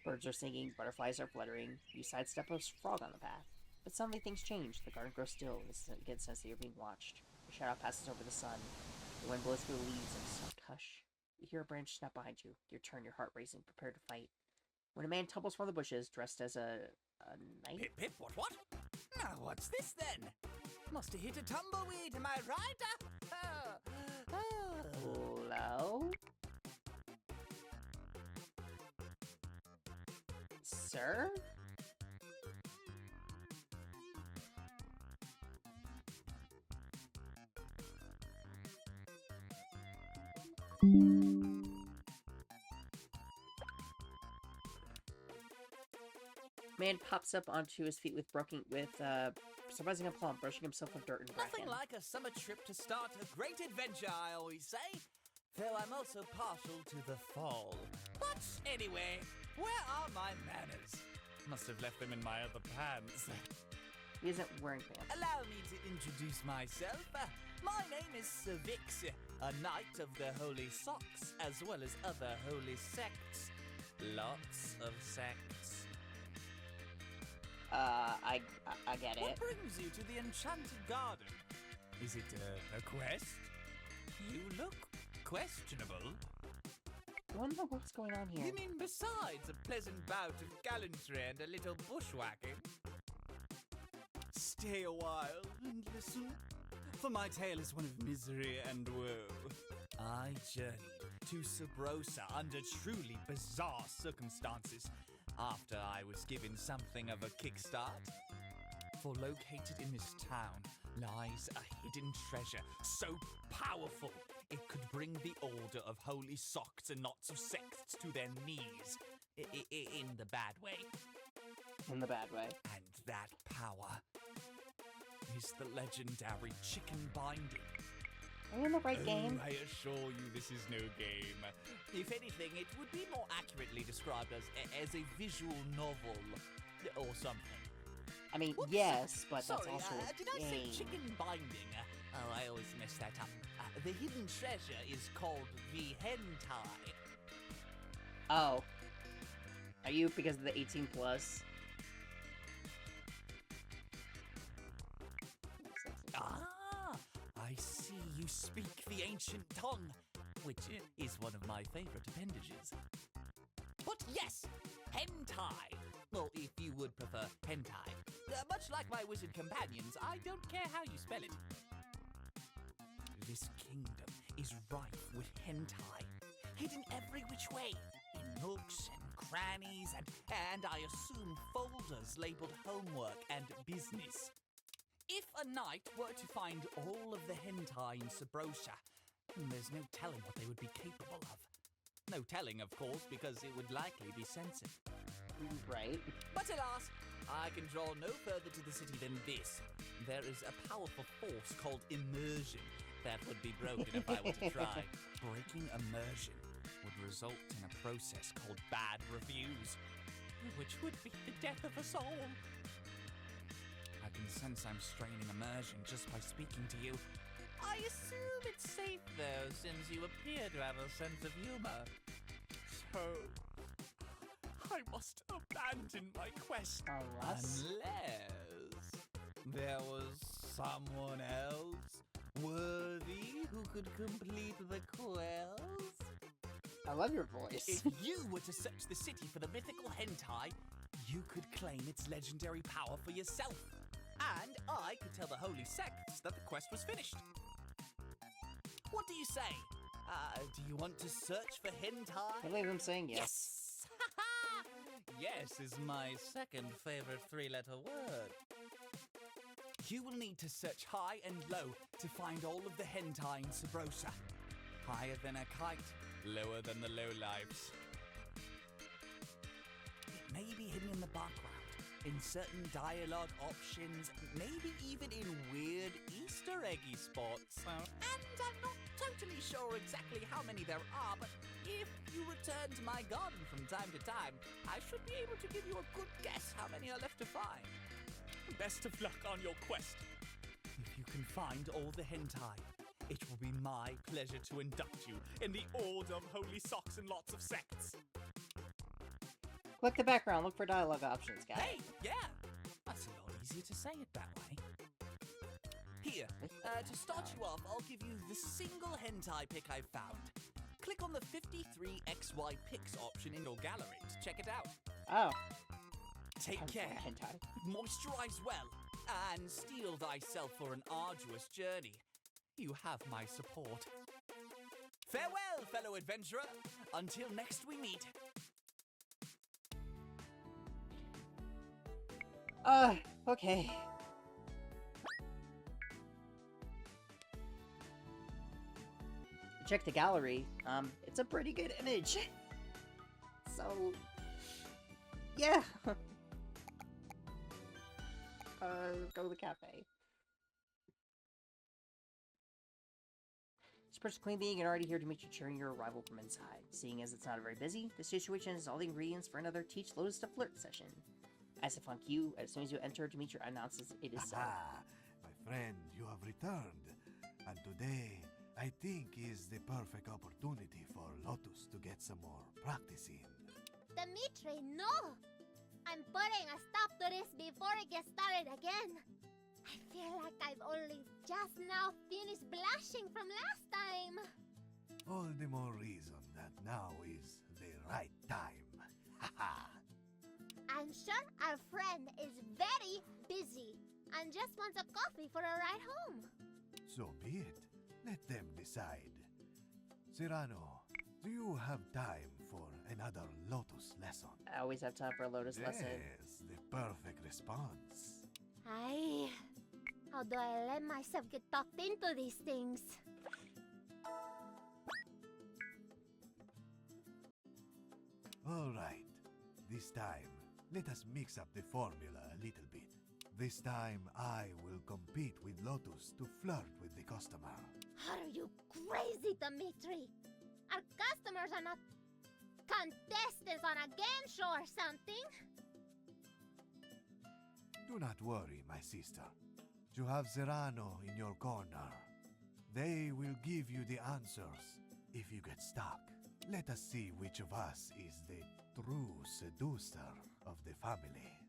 Birds are singing, butterflies are fluttering, you sidestep a frog on the path. But suddenly things change, the garden grows still, and you get a sense that you're being watched. A shadow passes over the sun, the wind blows through the leaves in a soft hush. You hear a branch snap behind you, your turn, your heart racing, prepared to fight. When a man tumbles from the bushes, dressed as a knight? Pip, pip, what? Now what's this then? Must have hit a tumbleweed, am I right? Hello? Sir? Man pops up onto his feet with surprising aplomb, brushing himself with dirt and bracken. Nothing like a summer trip to start a great adventure, I always say. Though I'm also partial to the fall. But anyway, where are my manners? Must have left them in my other pants. He isn't wearing pants. Allow me to introduce myself. My name is Sir Vix, a knight of the Holy Socks, as well as other holy sects. Lots of sects. I get What it. brings you to the Enchanted Garden? Is it a quest? You look questionable. I wonder what's going on here. You mean besides a pleasant bout of gallantry and a little bushwhacking? Stay a while and listen, for my tale is one of misery and woe. I journeyed to Sabrosa under truly bizarre circumstances after I was given something of a kickstart. For located in this town lies a hidden treasure so powerful it could bring the Order of Holy Socks and knots of sects to their knees. In the bad way. In the bad way. And that power is the legendary chicken binding. Are you in the right game? I assure you this is no game. If anything, it would be more accurately described as a visual novel or something. I mean, Whoops. yes, but Sorry, that's also a did I say game. chicken binding? I always mess that up. The hidden treasure is called the hentai. Oh. Are you because of the 18 plus? Ah, I see you speak the ancient tongue, which is one of my favorite appendages. But yes, hentai. Well, if you would prefer hentai. Much like my wizard companions, I don't care how you spell it. This kingdom is rife with hentai, hidden every which way, in nooks and crannies, and I assume folders labeled homework and business. If a knight were to find all of the hentai in Sabrosa, there's no telling what they would be capable of. No telling, of course, because it would likely be censored. Right. But alas, I can draw no further to the city than this. There is a powerful force called immersion that would be broken if I were to try. Breaking immersion would result in a process called bad reviews, which would be the death of us all. I can sense I'm straining immersion just by speaking to you. I assume it's safe, though, since you appear to have a sense of humor. So, I must abandon my quest. Unless there was someone else worthy who could complete the quest. I love your voice. If you were to search the city for the mythical hentai, you could claim its legendary power for yourself. And I could tell the holy sects that the quest was finished. What do you say? Do you want to search for hentai? I believe I'm saying yes. Yes! Yes is my second favorite three-letter word. You will need to search high and low to find all of the hentai in Sabrosa. Higher than a kite, lower than the lowlifes. It may be hidden in the background, in certain dialogue options, maybe even in weird Easter eggy spots. And I'm not totally sure exactly how many there are, but if you return to my garden from time to time, I should be able to give you a good guess how many are left to find. Best of luck on your quest. If you can find all the hentai, it will be my pleasure to induct you in the Order of Holy Socks and Lots of Sects. Click the background, look for dialogue options, guys. Hey, yeah! That's a lot easier to say it that way. Here, to start you off, I'll give you the single hentai pic I've found. Click on the 53XY pics option in your gallery to check it out. Oh. Take I'm care, for hentai. moisturize well, and steel thyself for an arduous journey. You have my support. Farewell, fellow adventurer. Until next we meet. Okay. Check the gallery. It's a pretty good image. So, yeah. Go to the cafe. Spurs Clean Being and already here to meet you cheering your arrival from inside. Seeing as it's not very busy, the situation is all the ingredients for another Teach Lotus to Flirt session. As if on cue, as soon as you enter to meet your announces, it is so. Ah, my friend, you have returned. And today, I think is the perfect opportunity for Lotus to get some more practice in. Dimitri, no! I'm putting a stop to this before it gets started again. I feel like I've only just now finished blushing from last time. All the more reason that now is the right time. Haha. I'm sure our friend is very busy and just wants a coffee for a ride home. So be it. Let them decide. Cyrano, do you have time for another Lotus lesson? I always have time for a Lotus lesson. Yes, the perfect response. Ay, how do I let myself get talked into these things? All right. This time, let us mix up the formula a little bit. This time, I will compete with Lotus to flirt with the customer. Are you crazy, Dimitri? Our customers are not contestants on a game show or something. Do not worry, my sister. You have Serrano in your corner. They will give you the answers if you get stuck. Let us see which of us is the true seducer of the family.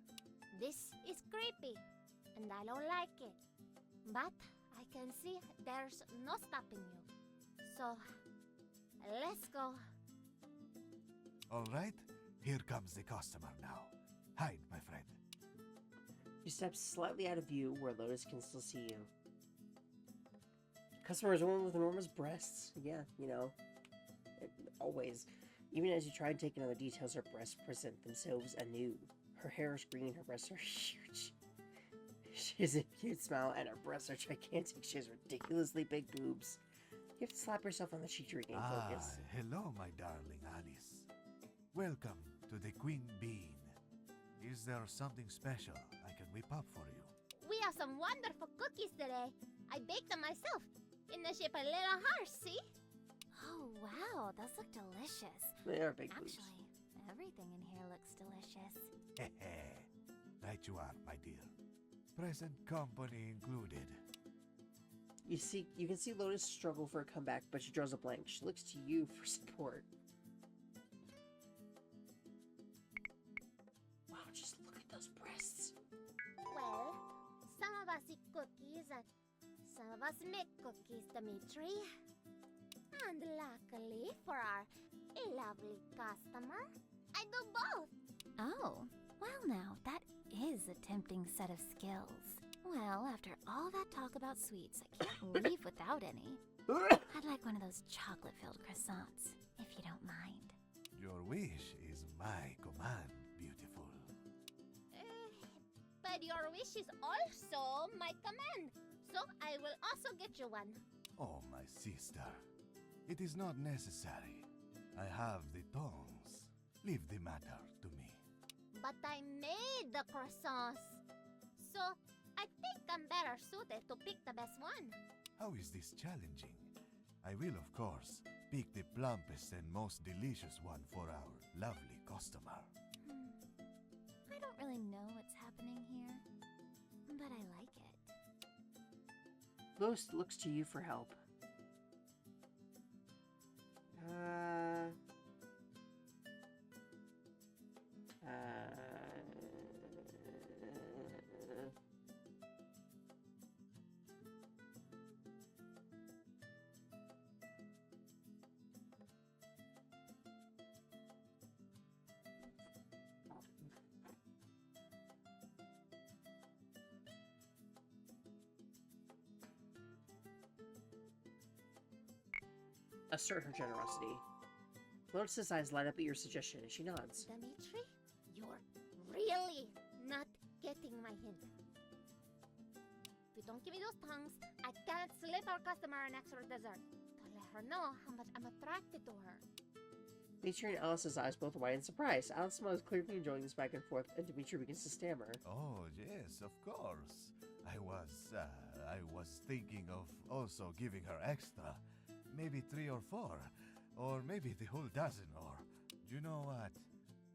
This is creepy, and I don't like it. But I can see there's no stopping you. So, let's go. All right, here comes the customer now. Hide, my friend. You step slightly out of view where Lotus can still see you. Customer is a woman with enormous breasts. Yeah, you know. Always. Even as you try and take in other details, her breasts present themselves anew. Her hair is green, her breasts are huge. She has a cute smile, and her breasts are gigantic. She has ridiculously big boobs. You have to slap yourself on the cheek to regain focus. Hello, my darling Alice. Welcome to the Queen Bean. Is there something special I can whip up for you? We have some wonderful cookies today. I baked them myself. In the shape of little hearts, see? Oh, wow, those look delicious. They are big boobs. Actually, everything in here looks delicious. Right you are, my dear. Present company included. You can see Lotus struggle for a comeback, but she draws a blank. She looks to you for support. Wow, just look at those breasts. Well, some of us eat cookies and some of us make cookies, Dimitri. And luckily for our a lovely customer. I do both. Oh, well now, that is a tempting set of skills. Well, after all that talk about sweets, I can't leave without any. I'd like one of those chocolate-filled croissants, if you don't mind. Your wish is my command, beautiful. But your wish is also my command. So I will also get you one. Oh, my sister. It is not necessary. I have the tongs. Leave the matter to me. But I made the croissants. So I think I'm better suited to pick the best one. How is this challenging? I will, of course, pick the plumpest and most delicious one for our lovely customer. I don't really know what's happening here, but I like it. Lois looks to you for help. Assert her generosity. Lotus's eyes light up at your suggestion, and she nods. Dimitri, you're really not getting my hint. If you don't give me those tongues, I can't slip our customer an extra dessert. To let her know how much I'm attracted to her. Dimitri and Alice's eyes both wide in surprise. Alice is clearly enjoying this back and forth, and Dimitri begins to stammer. Oh, yes, of course. I was thinking of also giving her extra. Maybe 3 or 4, or maybe the whole dozen, or... You know what?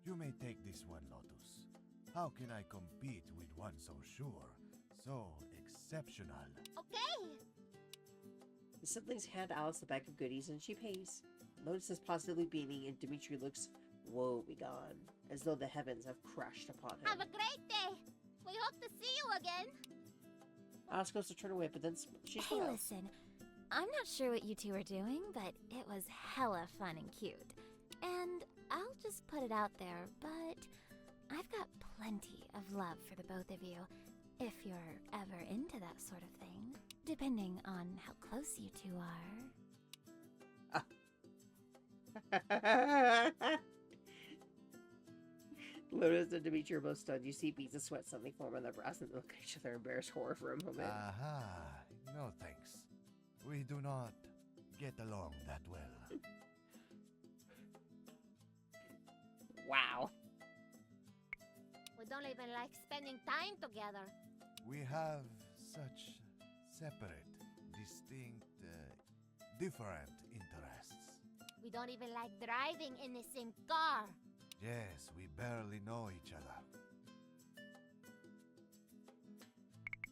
You may take this one, Lotus. How can I compete with one so sure, so exceptional? Okay! The siblings hand Alice the bag of goodies, and she pays. Lotus is positively beaming, and Dimitri looks woe-begone, as though the heavens have crashed upon him. Have a great day! We hope to see you again! Alice goes to turn away, but then she Hey, smiles. listen. I'm not sure what you two are doing, but it was hella fun and cute. And I'll just put it out there, but I've got plenty of love for the both of you, if you're ever into that sort of thing, depending on how close you two are. Lotus and Dimitri are both stunned. You see beads of sweat suddenly form on their brows, and they look at each other in embarrassed horror for a moment. Aha, no thanks. We do not get along that well. Wow. We don't even like spending time together. We have such separate, distinct, different interests. We don't even like driving in the same car. Yes, we barely know each other.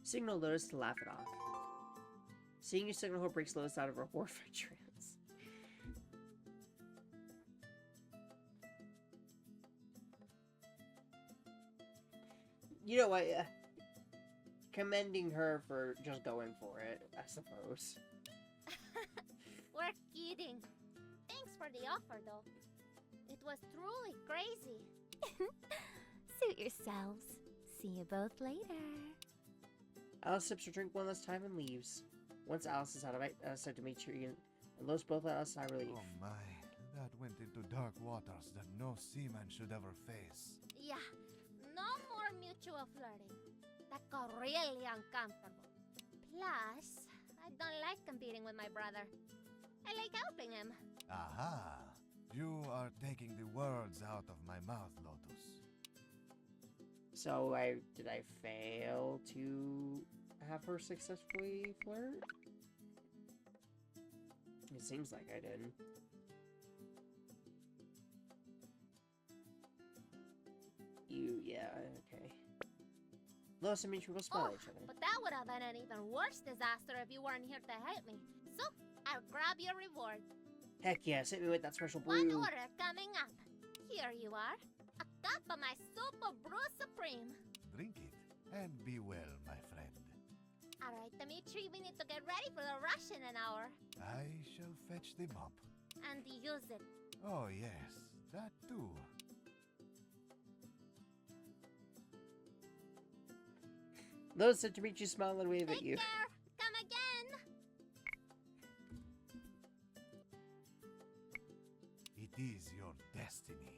Signal Lotus to laugh it off. Seeing you signal her breaks Lotus out of her horrified trance. You know what? Commending her for just going for it, I suppose. We're kidding. Thanks for the offer, though. It was truly crazy. Suit yourselves. See you both later. Alice sips her drink one last time and leaves. Once Alice is out of sight, Dimitri and Lotus both let out a sigh of relief. Oh my, that went into dark waters that no seaman should ever face. Yeah, no more mutual flirting. That got really uncomfortable. Plus, I don't like competing with my brother. I like helping him. Aha! You are taking the words out of my mouth, Lotus. So did I fail to have her successfully flirt? It seems like I did. Yeah, okay. Lotus and Dimitri will smile at each other. But that would have been an even worse disaster if you weren't here to help me. So, I'll grab your reward. Heck yes, hit me with that special One brew. order coming up. Here you are. A cup of my Super Brew Supreme. Drink it, and be well, my friend. Alright, Dimitri, we need to get ready for the rush in an hour. I shall fetch the mop. And use it Oh, yes, that too. Those said to meet you, smile and wave at Take you. care. Come again. It is your destiny.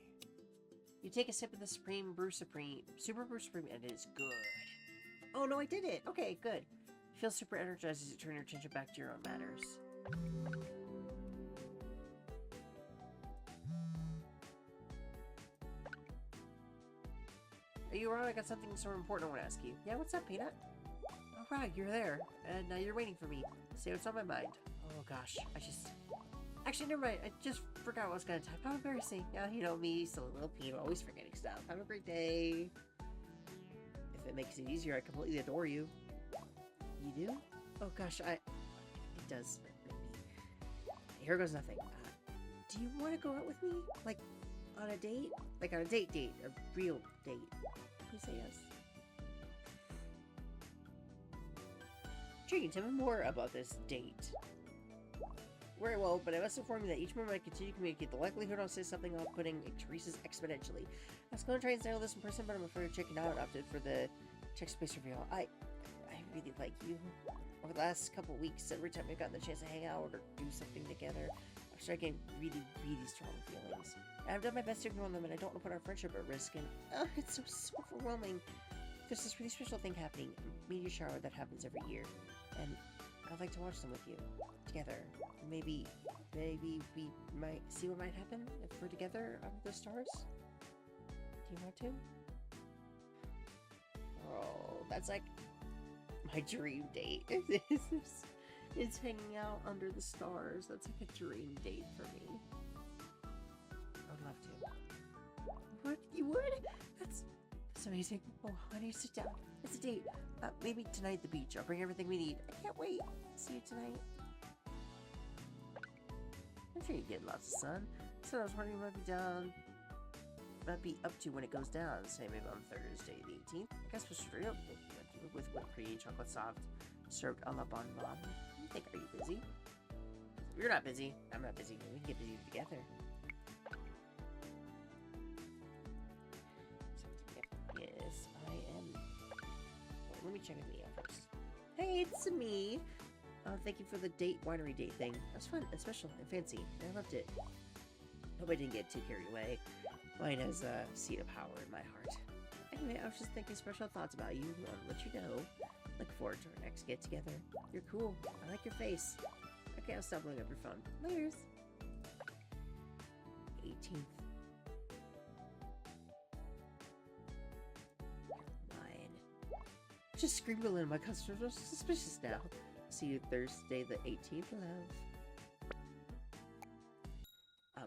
You take a sip of the Supreme Brew Supreme, Super Brew Supreme, and it is good. Oh no, I did it! Okay, good. You feel super energized as you turn your attention back to your own matters. Are you around? I got something so important I want to ask you. Yeah, what's up, Peanut? Oh, right, you're there. And now you're waiting for me. Say what's on my mind. Oh gosh, Actually, never mind. I just forgot what I was gonna type. How embarrassing. Yeah, you know me, silly little Pete, always forgetting stuff. Have a great day. If it makes it easier, I completely adore you. You do? Oh gosh, it does. Here goes nothing. Do you want to go out with me? Like, on a date? Like on a date, a real date. Please say yes. Intriguing. Tell me more about this date. Very well, but I must inform you that each moment I continue to communicate, the likelihood I'll say something off-putting increases exponentially. I was going to try and settle this in person, but I'm afraid of checking out. Opted for the text space reveal. I really like you. Over the last couple of weeks, every time I've gotten the chance to hang out or do something together, I've started getting really, really strong feelings. And I've done my best to ignore them, and I don't want to put our friendship at risk, and it's so overwhelming. There's this really special thing happening, a meteor shower that happens every year, and I'd like to watch them with you, together. Maybe we might see what might happen if we're together under the stars? Do you want to? Oh, that's like my dream date. It's hanging out under the stars. That's like a dream date for me. I would love to. What? You would? That's amazing. Oh, honey, sit down. It's a date. Maybe tonight at the beach. I'll bring everything we need. I can't wait. See you tonight. I'm sure you get lots of sun. So I was wondering what might be up to when it goes down. Say maybe on Thursday the 18th. I guess we're straight up with whipped cream, chocolate soft, served a la bonbon. You think, are you busy? You're not busy. I'm not busy. We can get busy together. Yes, I am. Well, let me check with Mia first. Hey, it's me. Thank you for the winery date thing. That was fun and special and fancy. I loved it. Hope I didn't get too carried away. Wine has a seat of power in my heart. Anyway, I was just thinking special thoughts about you. I want to let you know. Look forward to our next get together. You're cool. I like your face. Okay, I'll stop blowing up your phone. Laters. 18th. Mine. Just scribbling. My customers are suspicious now. See you Thursday the 18th,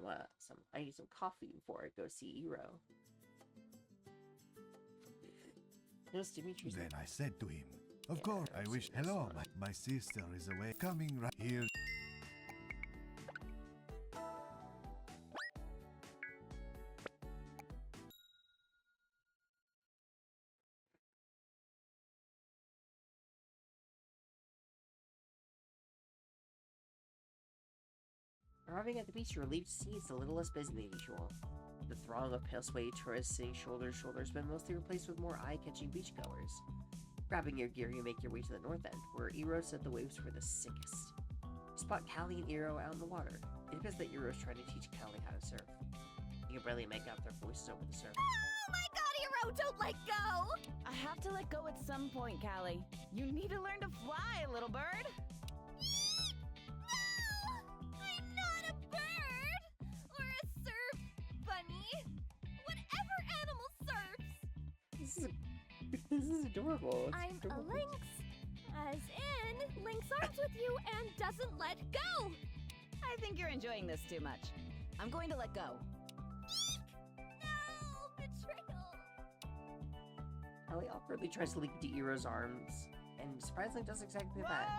love. I need some coffee before I go see Iro. Notice Dimitri's. Then I said to him, of course, I wish. Hello, my sister is away. Coming right here. Arriving at the beach, you're relieved to see it's a little less busy than usual. The throng of pale sway tourists sitting shoulder to shoulder has been mostly replaced with more eye-catching beachgoers. Grabbing your gear, you make your way to the north end, where Iro said the waves were the sickest. You spot Callie and Iro out in the water. It appears that Iro's trying to teach Callie how to surf. You can barely make out their voices over the surf. Oh my god, Hero, don't let go! I have to let go at some point, Callie. You need to learn to fly, little bird. No! I'm not a bird! Or a surf bunny! Whatever animal surfs! This is adorable. It's I'm adorable. a lynx. As in, links arms with you and doesn't let go! I think you're enjoying this too much. I'm going to let go. No! Betrayal! Callie awkwardly tries to leap into Iro's arms, and surprisingly does exactly that.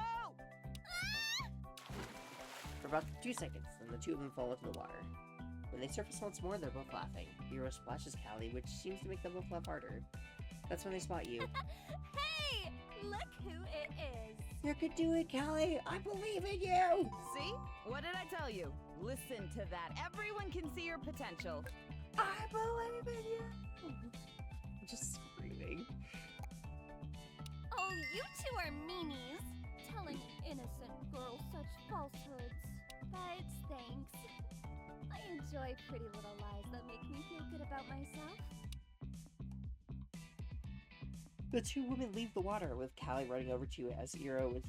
For about 2 seconds, then the two of them fall into the water. When they surface once more, they're both laughing. Iro splashes Callie, which seems to make them both laugh harder. That's when they spot you. Hey! Look who it is! You can do it, Callie! I believe in you! See? What did I tell you? Listen to that. Everyone can see your potential. I believe in you. I'm just screaming. Oh, you two are meanies. Telling innocent girls such falsehoods. But thanks. I enjoy pretty little lies that make me feel good about myself. The two women leave the water with Callie running over to you as Iro is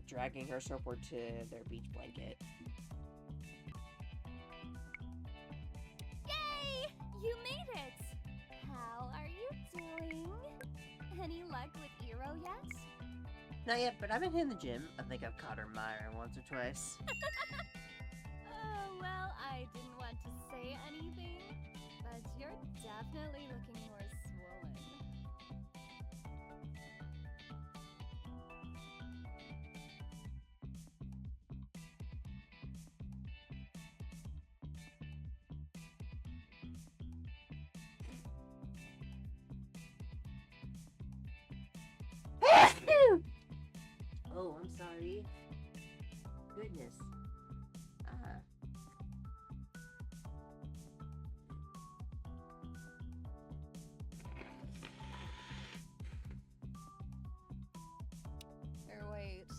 dragging her surfboard to their beach blanket. Yay! You made it! How are you doing? Any luck with Iro yet? Not yet, but I've been hitting the gym. I think I've caught her miring once or twice. Oh, well, I didn't want to say anything, but you're definitely looking more swollen. Oh, I'm sorry. Goodness. Or wait,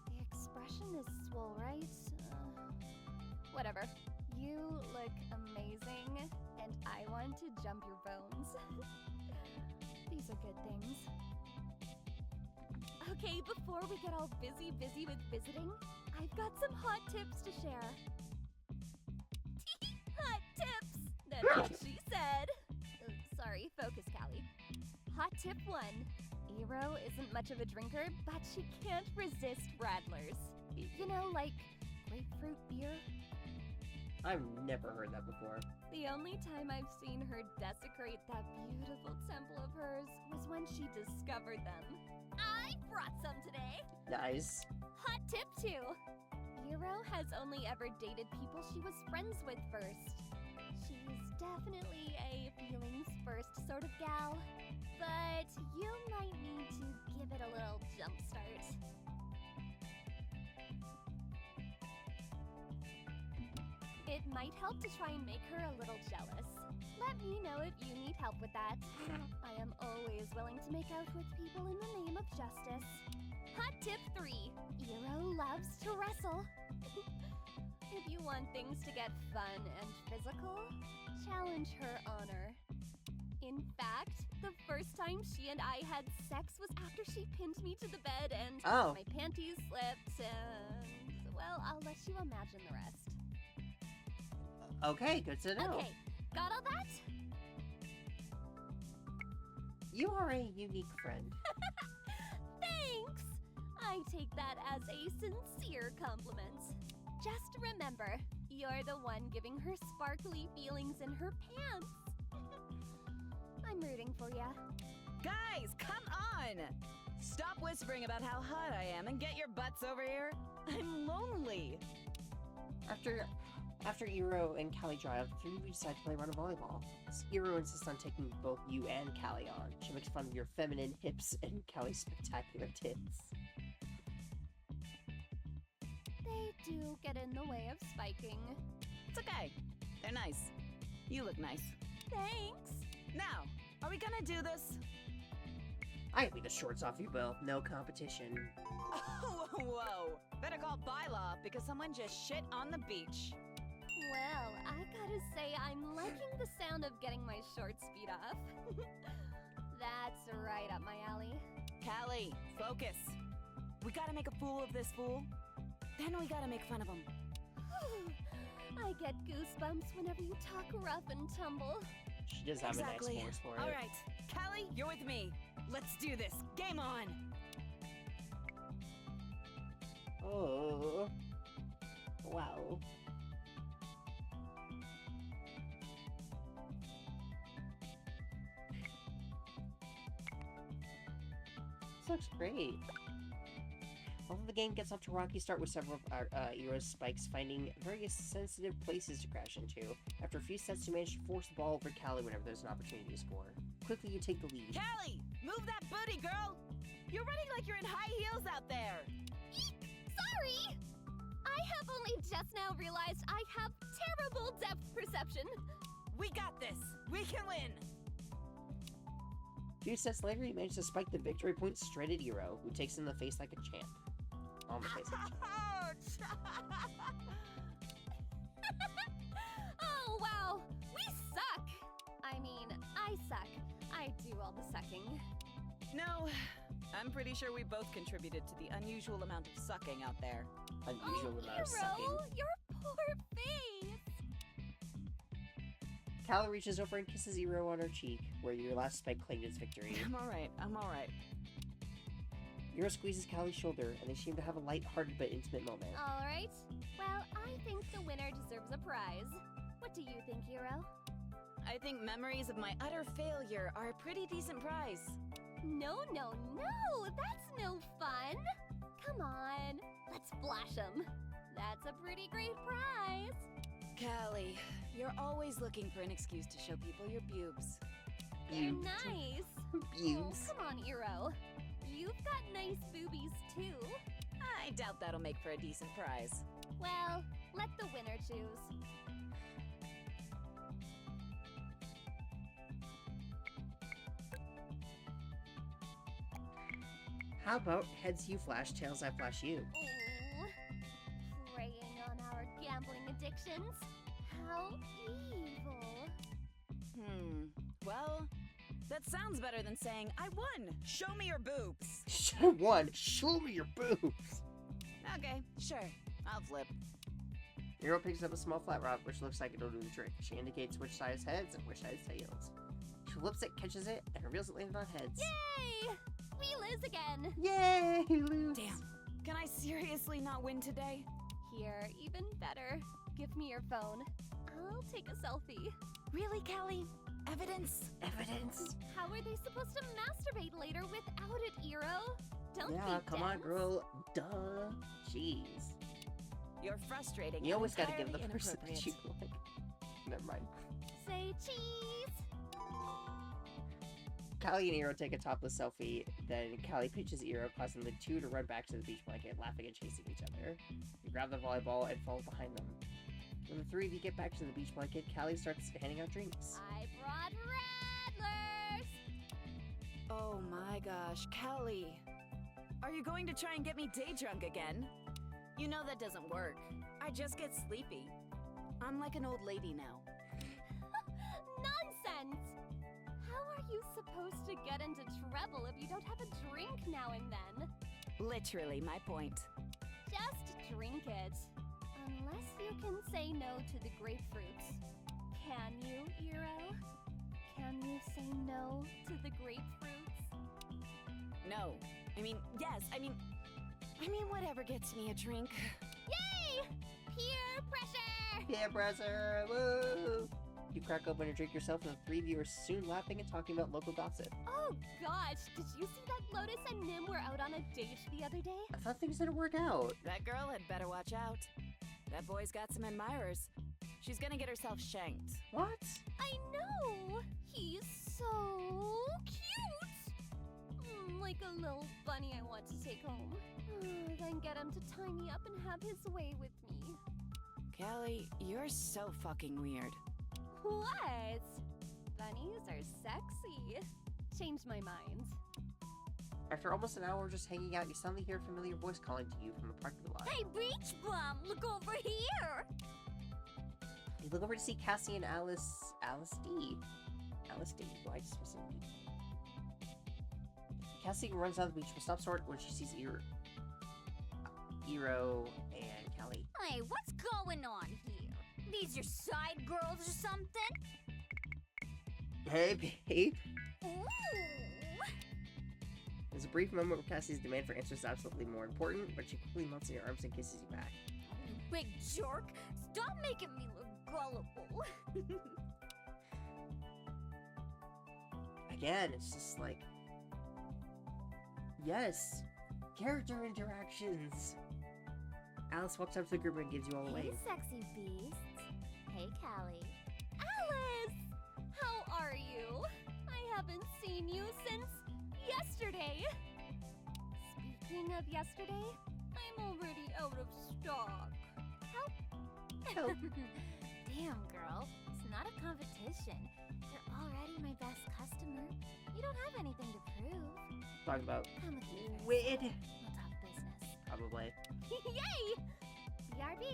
the expression is swole, right? Whatever. You look amazing, and I want to jump your bones. These are good things. Okay, before we get all busy with visiting, I've got some hot tips to share. Hot tips! That's what she said. Sorry, focus, Callie. Hot tip 1. Iro isn't much of a drinker, but she can't resist Radlers. You know, like grapefruit beer? I've never heard that before. The only time I've seen her desecrate that beautiful temple of hers was when she discovered them. I brought some today! Nice. Hot tip 2. Iro has only ever dated people she was friends with first. She's definitely a feelings first sort of gal, but you might need to give it a little jump start. It might help to try and make her a little jealous. Let me know if you need help with that. I am always willing to make out with people in the name of justice. Hot tip 3. Iro loves to wrestle. If you want things to get fun and physical, challenge her honor. In fact, the first time she and I had sex was after she pinned me to the bed and my panties slipped and, well, I'll let you imagine the rest. Okay, good to know. Okay, got all that? You are a unique friend. Thanks! I take that as a sincere compliment. Just remember, you're the one giving her sparkly feelings in her pants. I'm rooting for ya. Guys, come on! Stop whispering about how hot I am and get your butts over here. I'm lonely. After Iro and Callie drive, the three of you decide to play a round of volleyball. Iro insists on taking both you and Callie on. She makes fun of your feminine hips and Callie's spectacular tits. They do get in the way of spiking. It's okay. They're nice. You look nice. Thanks! Now, are we gonna do this? I can beat the shorts off you, Bill. No competition. Oh, whoa! Better call bylaw because someone just shit on the beach. Well, I gotta say I'm liking the sound of getting my shorts beat off. That's right up my alley. Callie, focus. We gotta make a fool of this fool. Then we gotta make fun of him. I get goosebumps whenever you talk rough and tumble. She does have a nice voice for it. All right, Callie, you're with me. Let's do this. Game on. Oh. Wow. This looks great. Although the game gets off to a rocky start with several of Iro's spikes finding very sensitive places to crash into. After a few sets, you manage to force the ball over Callie whenever there's an opportunity to score. Quickly, you take the lead. Callie, move that booty, girl! You're running like you're in high heels out there! Eek! Sorry! I have only just now realized I have terrible depth perception. We got this. We can win. A few sets later, he managed to spike the victory point straight at Iro, who takes it in the face like a champ. On the face like a champ. Oh, wow. We suck. I mean, I suck. I do all the sucking. No, I'm pretty sure we both contributed to the unusual amount of sucking out there. Unusual amount of Hero, sucking. your poor face. Callie reaches over and kisses Iro on her cheek, where your last spike claimed its victory. I'm all right. Iro squeezes Callie's shoulder, and they seem to have a light-hearted but intimate moment. All right. Well, I think the winner deserves a prize. What do you think, Hero? I think memories of my utter failure are a pretty decent prize. No, that's no fun. Come on, let's flash them. That's a pretty great prize. Callie, you're always looking for an excuse to show people your pubes. They're nice. Pubes. Oh, come on, Hero. You've got nice boobies, too. I doubt that'll make for a decent prize. Well, let the winner choose. How about heads you flash, tails I flash you? Ooh, preying on our gambling addictions. How evil. Well, that sounds better than saying, I won! Show me your boobs! Show me your boobs! Okay, sure. I'll flip. Iro picks up a small flat rock, which looks like it'll do the trick. She indicates which side is heads and which side is tails. She flips it, catches it, and reveals it landed on heads. Yay! We lose again. Yay! Lose! Damn. Can I seriously not win today? Here, even better. Give me your phone. I'll take a selfie. Really, Callie? Evidence? Evidence? How are they supposed to masturbate later without it, Iro? Don't be Come on, dense. girl. Duh. Jeez. You're frustrating. You and always gotta give the entirely person that you inappropriate. like. Never mind. Say cheese. Callie and Iro take a topless selfie, then Callie pinches Iro, causing the two to run back to the beach blanket, laughing and chasing each other. You grab the volleyball and fall behind them. When the three of you get back to the beach blanket, Callie starts handing out drinks. I brought rattlers. Oh my gosh, Callie. Are you going to try and get me day drunk again? You know that doesn't work. I just get sleepy. I'm like an old lady now. Nonsense! How are you supposed to get into trouble if you don't have a drink now and then? Literally my point. Just drink it. Unless you can say no to the grapefruits. Can you, Iro? Can you say no to the grapefruits? No. Yes. I mean, whatever gets me a drink. Yay! Peer pressure! Peer pressure! Woo! You crack open a drink yourself, and the three of you are soon laughing and talking about local gossip. Oh gosh, did you see that Lotus and Nim were out on a date the other day? I thought things didn't work out. That girl had better watch out. That boy's got some admirers. She's gonna get herself shanked. What? I know! He's so cute! Like a little bunny I want to take home. Then get him to tie me up and have his way with me. Callie, you're so fucking weird. What? Bunnies are sexy. Changed my mind. After almost an hour of just hanging out, you suddenly hear a familiar voice calling to you from the parking lot. Hey, beach bum, look over here! You look over to see Cassie and Alice D. Well, I just was saying D. Cassie runs down the beach but stops short when she sees Iro and Callie. Hey, what's going on here? These your side girls or something? Hey, babe. Ooh. There's a brief moment where Cassie's demand for answers is absolutely more important, but she quickly melts in your arms and kisses you back. You big jerk! Stop making me look gullible! Again, it's just like... Yes! Character interactions! Alice walks up to the group and gives you all a Hey, wave. sexy beasts. Hey, Callie. Alice! How are you? I haven't seen you since yesterday. Speaking of yesterday, I'm already out of stock. Help. Damn, girl. It's not a competition. You're already my best customer. You don't have anything to prove. Talking about Come with me first. Wid. We'll talk business. Probably. Yay! BRB.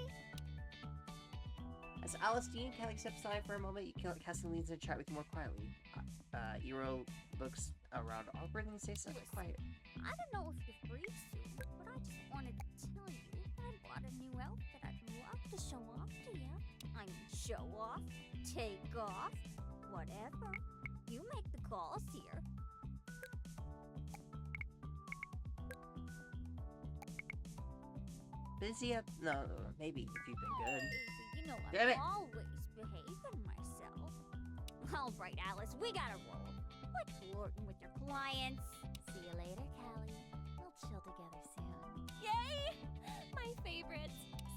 As Alice and Kelly step aside for a moment, Cassie leans in and chat with you more quietly. Eero looks around awkwardly and stays quiet. I don't know if you're free soon, but I just wanted to tell you that I bought a new outfit I'd love to show off to you. I mean, show off, take off, whatever. You make the calls here. Busy up? No, maybe if you've been good. Easy, you know Damn it. I'm always behaving myself. All right, Alice, we gotta roll. Quit flirting with your clients. See you later, Callie. We'll chill together soon. Yay! My favorite.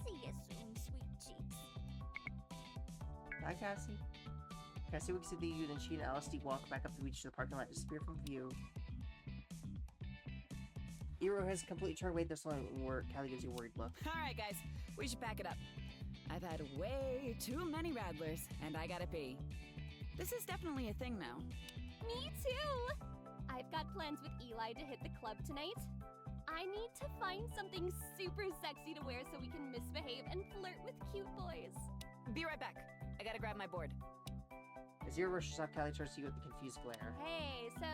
See you soon, sweet cheeks. Bye, Cassie. Cassie looks at you, then she and Alice walk back up the beach to the parking lot, disappear from view. Eero has completely turned away this long where Callie gives you a worried look. Alright, guys, we should pack it up. I've had way too many rattlers, and I gotta pee. This is definitely a thing now. Me too! I've got plans with Eli to hit the club tonight. I need to find something super sexy to wear so we can misbehave and flirt with cute boys. Be right back. I gotta grab my board. As Eero rushes off, Callie turns to you with a confused glare. Hey, so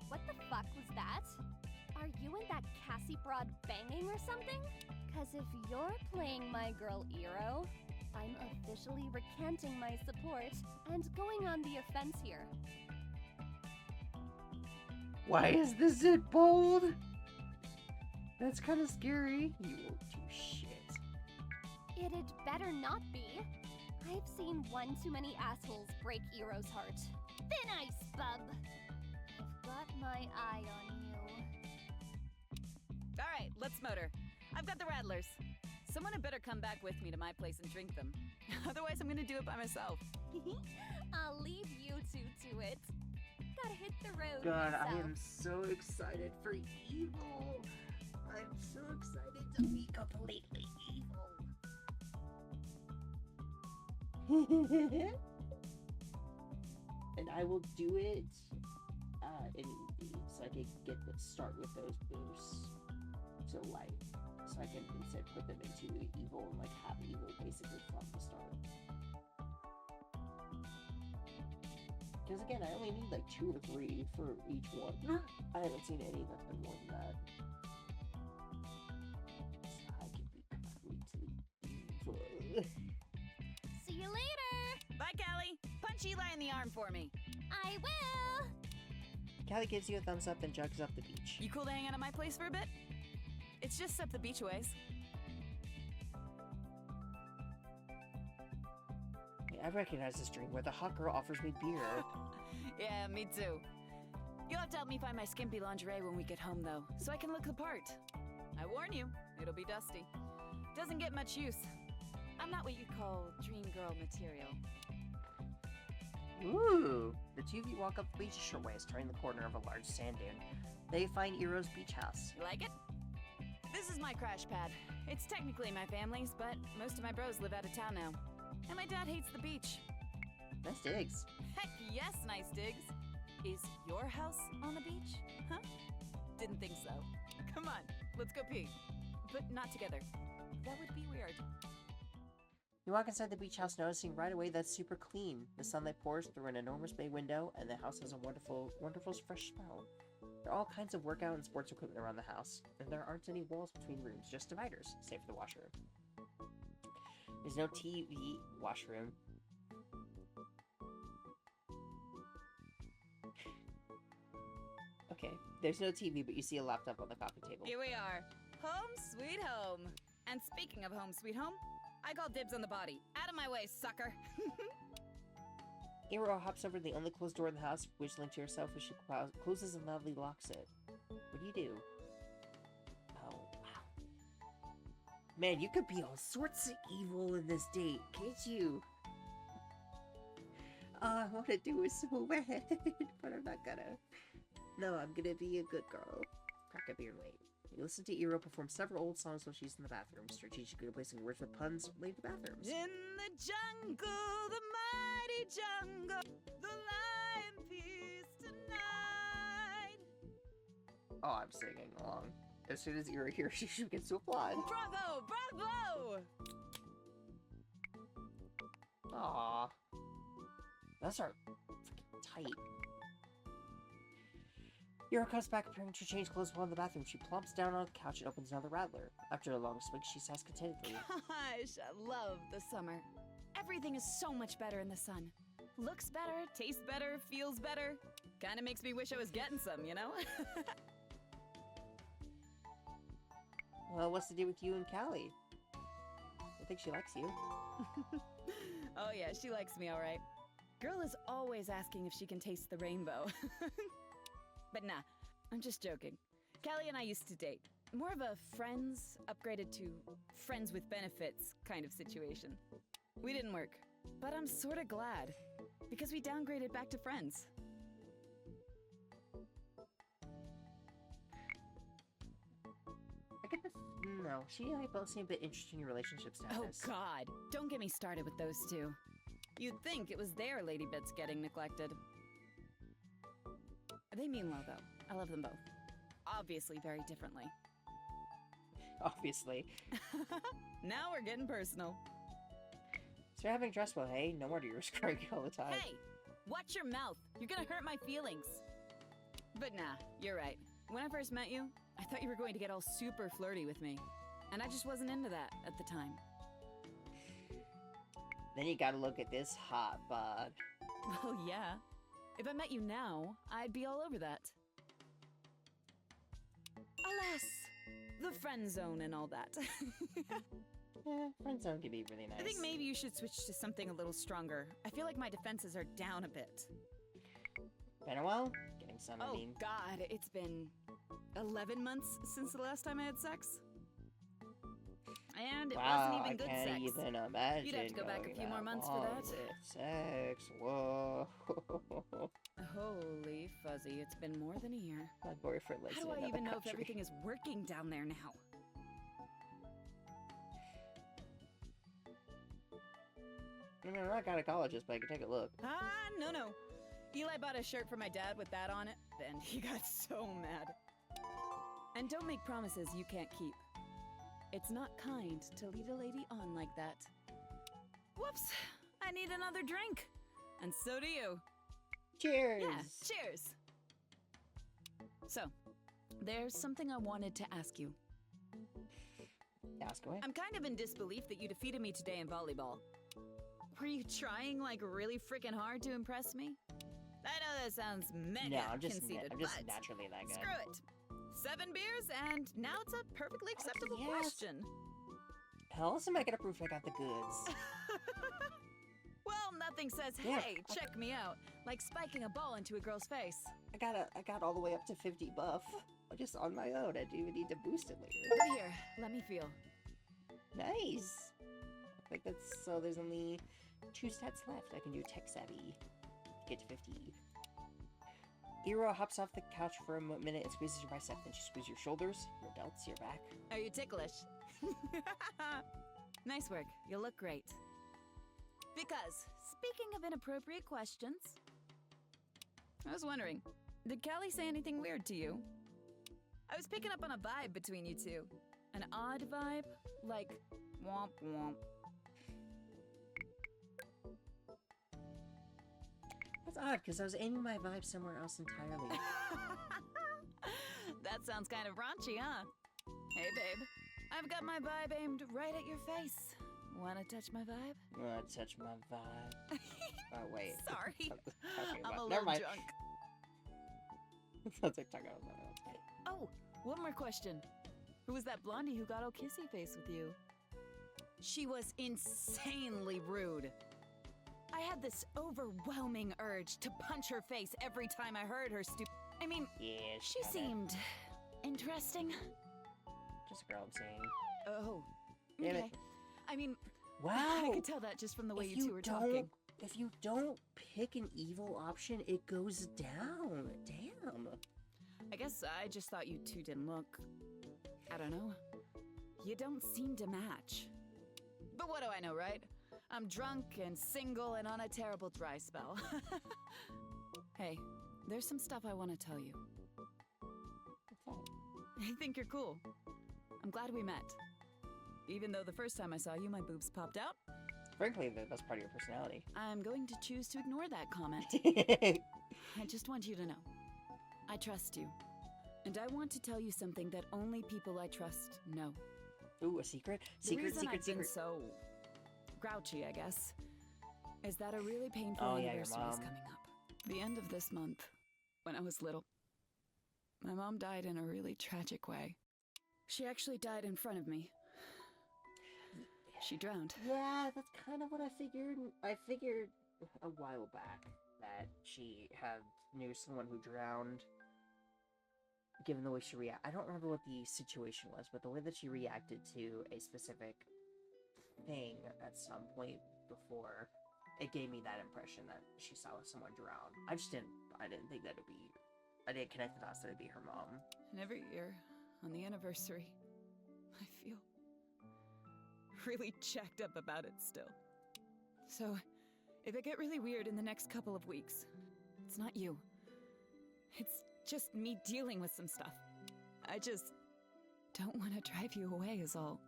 what the fuck was that? Are you and that Cassie broad banging or something? Cause if you're playing my girl Eero, I'm officially recanting my support and going on the offense here. Why is this it bold? That's kind of scary. You won't do shit. It'd better not be. I've seen one too many assholes break Eero's heart. Thin ice, bub. I've got my eye on you. Alright, let's motor. I've got the rattlers. Someone had better come back with me to my place and drink them. Otherwise, I'm gonna do it by myself. I'll leave you two to it. Gotta hit the road God, myself. I am so excited for evil. I'm so excited to be completely evil. And I will do it immediately so I can start with those boosts to life. So I can instead put them into evil and like have evil basically from the start. Because again, I only need like 2 or 3 for each one. I haven't seen any that's been more than that. So I can be completely evil. See you later! Bye, Callie. Punch Eli in the arm for me. I will! Callie gives you a thumbs up, then jogs up the beach. You cool to hang out at my place for a bit? It's just up the beach ways. I recognize this dream where the hot girl offers me beer. Yeah, me too. You'll have to help me find my skimpy lingerie when we get home, though, so I can look the part. I warn you, it'll be dusty. Doesn't get much use. I'm not what you'd call dream girl material. Ooh! The two of you walk up the beach a short ways, turning the corner of a large sand dune. They find Eero's beach house. You like it? This is my crash pad. It's technically my family's, but most of my bros live out of town now. And my dad hates the beach. Nice digs. Heck yes, nice digs. Is your house on the beach? Huh? Didn't think so. Come on, let's go pee. But not together. That would be weird. You walk inside the beach house, noticing right away that it's super clean. The sunlight pours through an enormous bay window, and the house has a wonderful, fresh smell. There are all kinds of workout and sports equipment around the house, and there aren't any walls between rooms, just dividers, save for the washroom. There's no TV washroom. Okay, there's no TV, but you see a laptop on the coffee table. Here we are. Home sweet home. And speaking of home sweet home, I call dibs on the body. Out of my way, sucker. Eero hops over to the only closed door in the house, whistling to herself as she closes and loudly locks it. What do you do? Oh, wow. Man, you could be all sorts of evil in this date, can't you? All I want to do is so bad, but I'm not gonna. No, I'm gonna be a good girl. Crack a beer and wait. You listen to Iro perform several old songs while she's in the bathroom, strategically replacing words with puns related to bathrooms. In the jungle, the mighty jungle, the lion peace tonight. Oh, I'm singing along. As soon as Iro hears, she begins to applaud. Bravo! Bravo! Aww. Those are freaking tight. Iro comes back appearing to change clothes while in the bathroom. She plumps down on the couch and opens another Rattler. After a long swig, she sighs contentedly. Gosh, I love the summer. Everything is so much better in the sun. Looks better, tastes better, feels better. Kinda makes me wish I was getting some, you know? Well, what's to do with you and Callie? I think she likes you. Oh yeah, she likes me alright. Girl is always asking if she can taste the rainbow. But nah, I'm just joking. Callie and I used to date. More of a friends upgraded to friends with benefits kind of situation. We didn't work, but I'm sorta glad. Because we downgraded back to friends. I get the... No, she and I both seem a bit interesting in relationship status. Oh god, don't get me started with those two. You'd think it was their lady bits getting neglected. They mean well, though. I love them both. Obviously very differently. Obviously. Now we're getting personal. So you're having dress well, hey? No more deers crying all the time. Hey! Watch your mouth! You're gonna hurt my feelings! But nah, you're right. When I first met you, I thought you were going to get all super flirty with me. And I just wasn't into that at the time. Then you gotta look at this hot bod. Well, yeah. If I met you now, I'd be all over that. Alas, the friend zone and all that. Friend zone can be really nice. I think maybe you should switch to something a little stronger. I feel like my defenses are down a bit. Been a while? Getting some, Oh I mean. god, it's been 11 months since the last time I had sex. And it Wow, wasn't even good I can't sex. even imagine. You'd have to go back a going few more that months for long that. with sex. Whoa. Holy fuzzy, it's been more than a year. My boyfriend lives How in do I another even know if country. everything is working down there now? I mean, I'm not a gynecologist, but I can take a look. No. Eli bought a shirt for my dad with that on it, and he got so mad. And don't make promises you can't keep. It's not kind to lead a lady on like that. Whoops! I need another drink. And so do you. Cheers! Yeah, cheers! So, there's something I wanted to ask you. Ask away. I'm kind of in disbelief that you defeated me today in volleyball. Were you trying, like, really freaking hard to impress me? I know that sounds mega No, I'm just conceited, I'm just but naturally that good. screw it. 7 beers, and now it's a perfectly acceptable yes. question. Hell else am I gonna prove I got the goods? Well, nothing says, Yeah, hey, check me out, like spiking a ball into a girl's face. I got all the way up to 50 buff. Just on my own. I do even need to boost it later. But here, let me feel. Nice. I think that's so. There's only 2 stats left. I can do tech savvy. Get to 50. Iro hops off the couch for a minute and squeezes your bicep. Then she squeezes your shoulders, your delts, your back. Are you ticklish? Nice work. You'll look great. Because, speaking of inappropriate questions, I was wondering, did Callie say anything weird to you? I was picking up on a vibe between you two. An odd vibe, like womp womp. That's odd, because I was aiming my vibe somewhere else entirely. That sounds kind of raunchy, huh? Hey, babe. I've got my vibe aimed right at your face. Wanna touch my vibe? You wanna touch my vibe? Oh, wait. Sorry. Okay, I'm a never little mind. drunk. Sounds like talking about something else. Oh, one more question. Who was that blondie who got all kissy face with you? She was insanely rude. I had this overwhelming urge to punch her face every time I heard her I mean, Yeah, she seemed interesting. Just a girl I'm saying. Oh, Damn okay. it. I mean, Wow. I could tell that just from the way you two were talking. If you don't pick an evil option, it goes down. Damn. I guess I just thought you two didn't look... I don't know. You don't seem to match. But what do I know, right? I'm drunk and single and on a terrible dry spell. Hey, there's some stuff I want to tell you. I think you're cool. I'm glad we met. Even though the first time I saw you, my boobs popped out. Frankly, that's part of your personality. I'm going to choose to ignore that comment. I just want you to know. I trust you. And I want to tell you something that only people I trust know. Ooh, a secret? The reason I've been so grouchy, I guess, is that a really painful anniversary is coming up. The end of this month, when I was little. My mom died in a really tragic way. She actually died in front of me. She drowned. Yeah, that's kind of what I figured. I figured a while back that she knew someone who drowned. Given the way she reacted, I don't remember what the situation was, but the way that she reacted to a specific thing at some point before, it gave me that impression that she saw someone drown. I didn't think that I didn't connect the dots that it'd be her mom. And every year, on the anniversary, I feel really jacked up about it still. So, if I get really weird in the next couple of weeks, it's not you. It's just me dealing with some stuff. I just don't want to drive you away is all.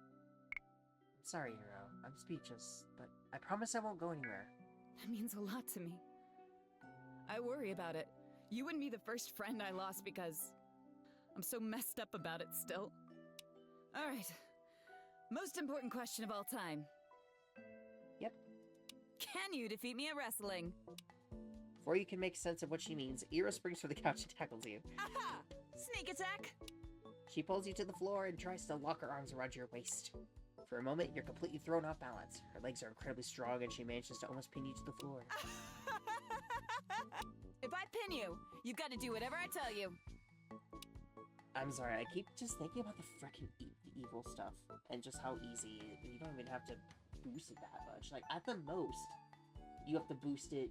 Sorry, Hero. I'm speechless, but I promise I won't go anywhere. That means a lot to me. I worry about it. You wouldn't be the first friend I lost because I'm so messed up about it still. Alright. Most important question of all time. Yep. Can you defeat me at wrestling? Before you can make sense of what she means, Ira springs for the couch and tackles you. Aha! Sneak attack! She pulls you to the floor and tries to lock her arms around your waist. For a moment, you're completely thrown off balance. Her legs are incredibly strong and she manages to almost pin you to the floor. If I pin you, you've got to do whatever I tell you. I'm sorry, I keep just thinking about the frickin' evil stuff and just how easy you don't even have to boost it that much. Like, at the most, you have to boost it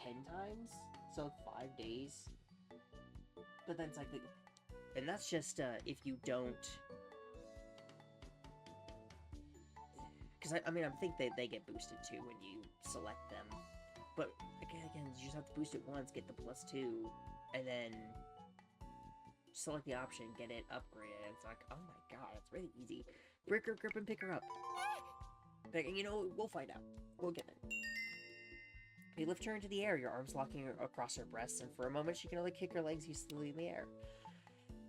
10 times, so 5 days. But then it's like, and that's just if you don't. Because I mean, I think they get boosted too when you select them. But again, you just have to boost it once, get the +2, and then select the option, get it upgraded. It's like, oh my god, it's really easy. Break her grip and pick her up. But, you know, we'll find out. We'll get it. You lift her into the air, your arms locking across her breasts, and for a moment she can only kick her legs easily in the air.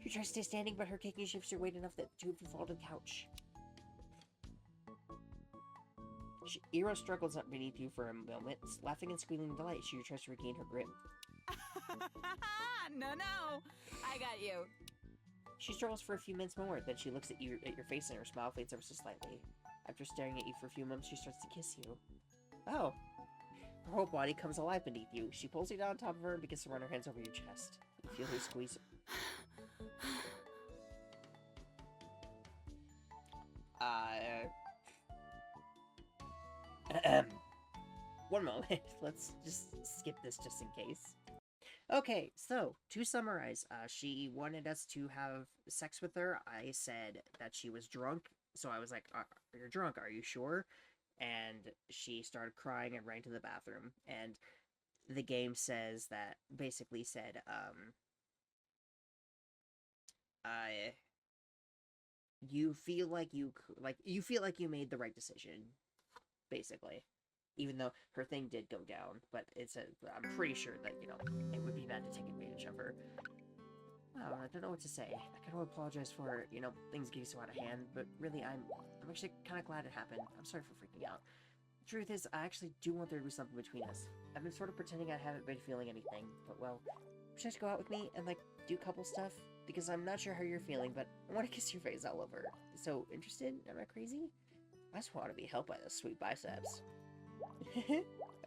You try to stay standing, but her kicking shifts your weight enough that the two of you fall to the couch. Ira struggles up beneath you for a moment, laughing and squealing in delight. She tries to regain her grip. No, I got you. She struggles for a few minutes more, then she looks at your face and her smile fades ever so slightly. After staring at you for a few moments, she starts to kiss you. Oh. Her whole body comes alive beneath you. She pulls you down on top of her and begins to run her hands over your chest. You feel her squeeze. One moment. Let's just skip this just in case. Okay, so, to summarize, she wanted us to have sex with her. I said that she was drunk, so I was like, you're drunk, are you sure? And she started crying and ran to the bathroom, and the game says that, basically said, you feel like you made the right decision, basically. Even though her thing did go down, but I'm pretty sure that, you know, it would be bad to take advantage of her. Well, I don't know what to say. I kind of apologize for, you know, things getting so out of hand, but really, I'm actually kind of glad it happened. I'm sorry for freaking out. The truth is, I actually do want there to be something between us. I've been sort of pretending I haven't been feeling anything, but well, would you like to go out with me and, like, do couple stuff? Because I'm not sure how you're feeling, but I want to kiss your face all over. So, interested? Am I crazy? I just want to be helped by those sweet biceps.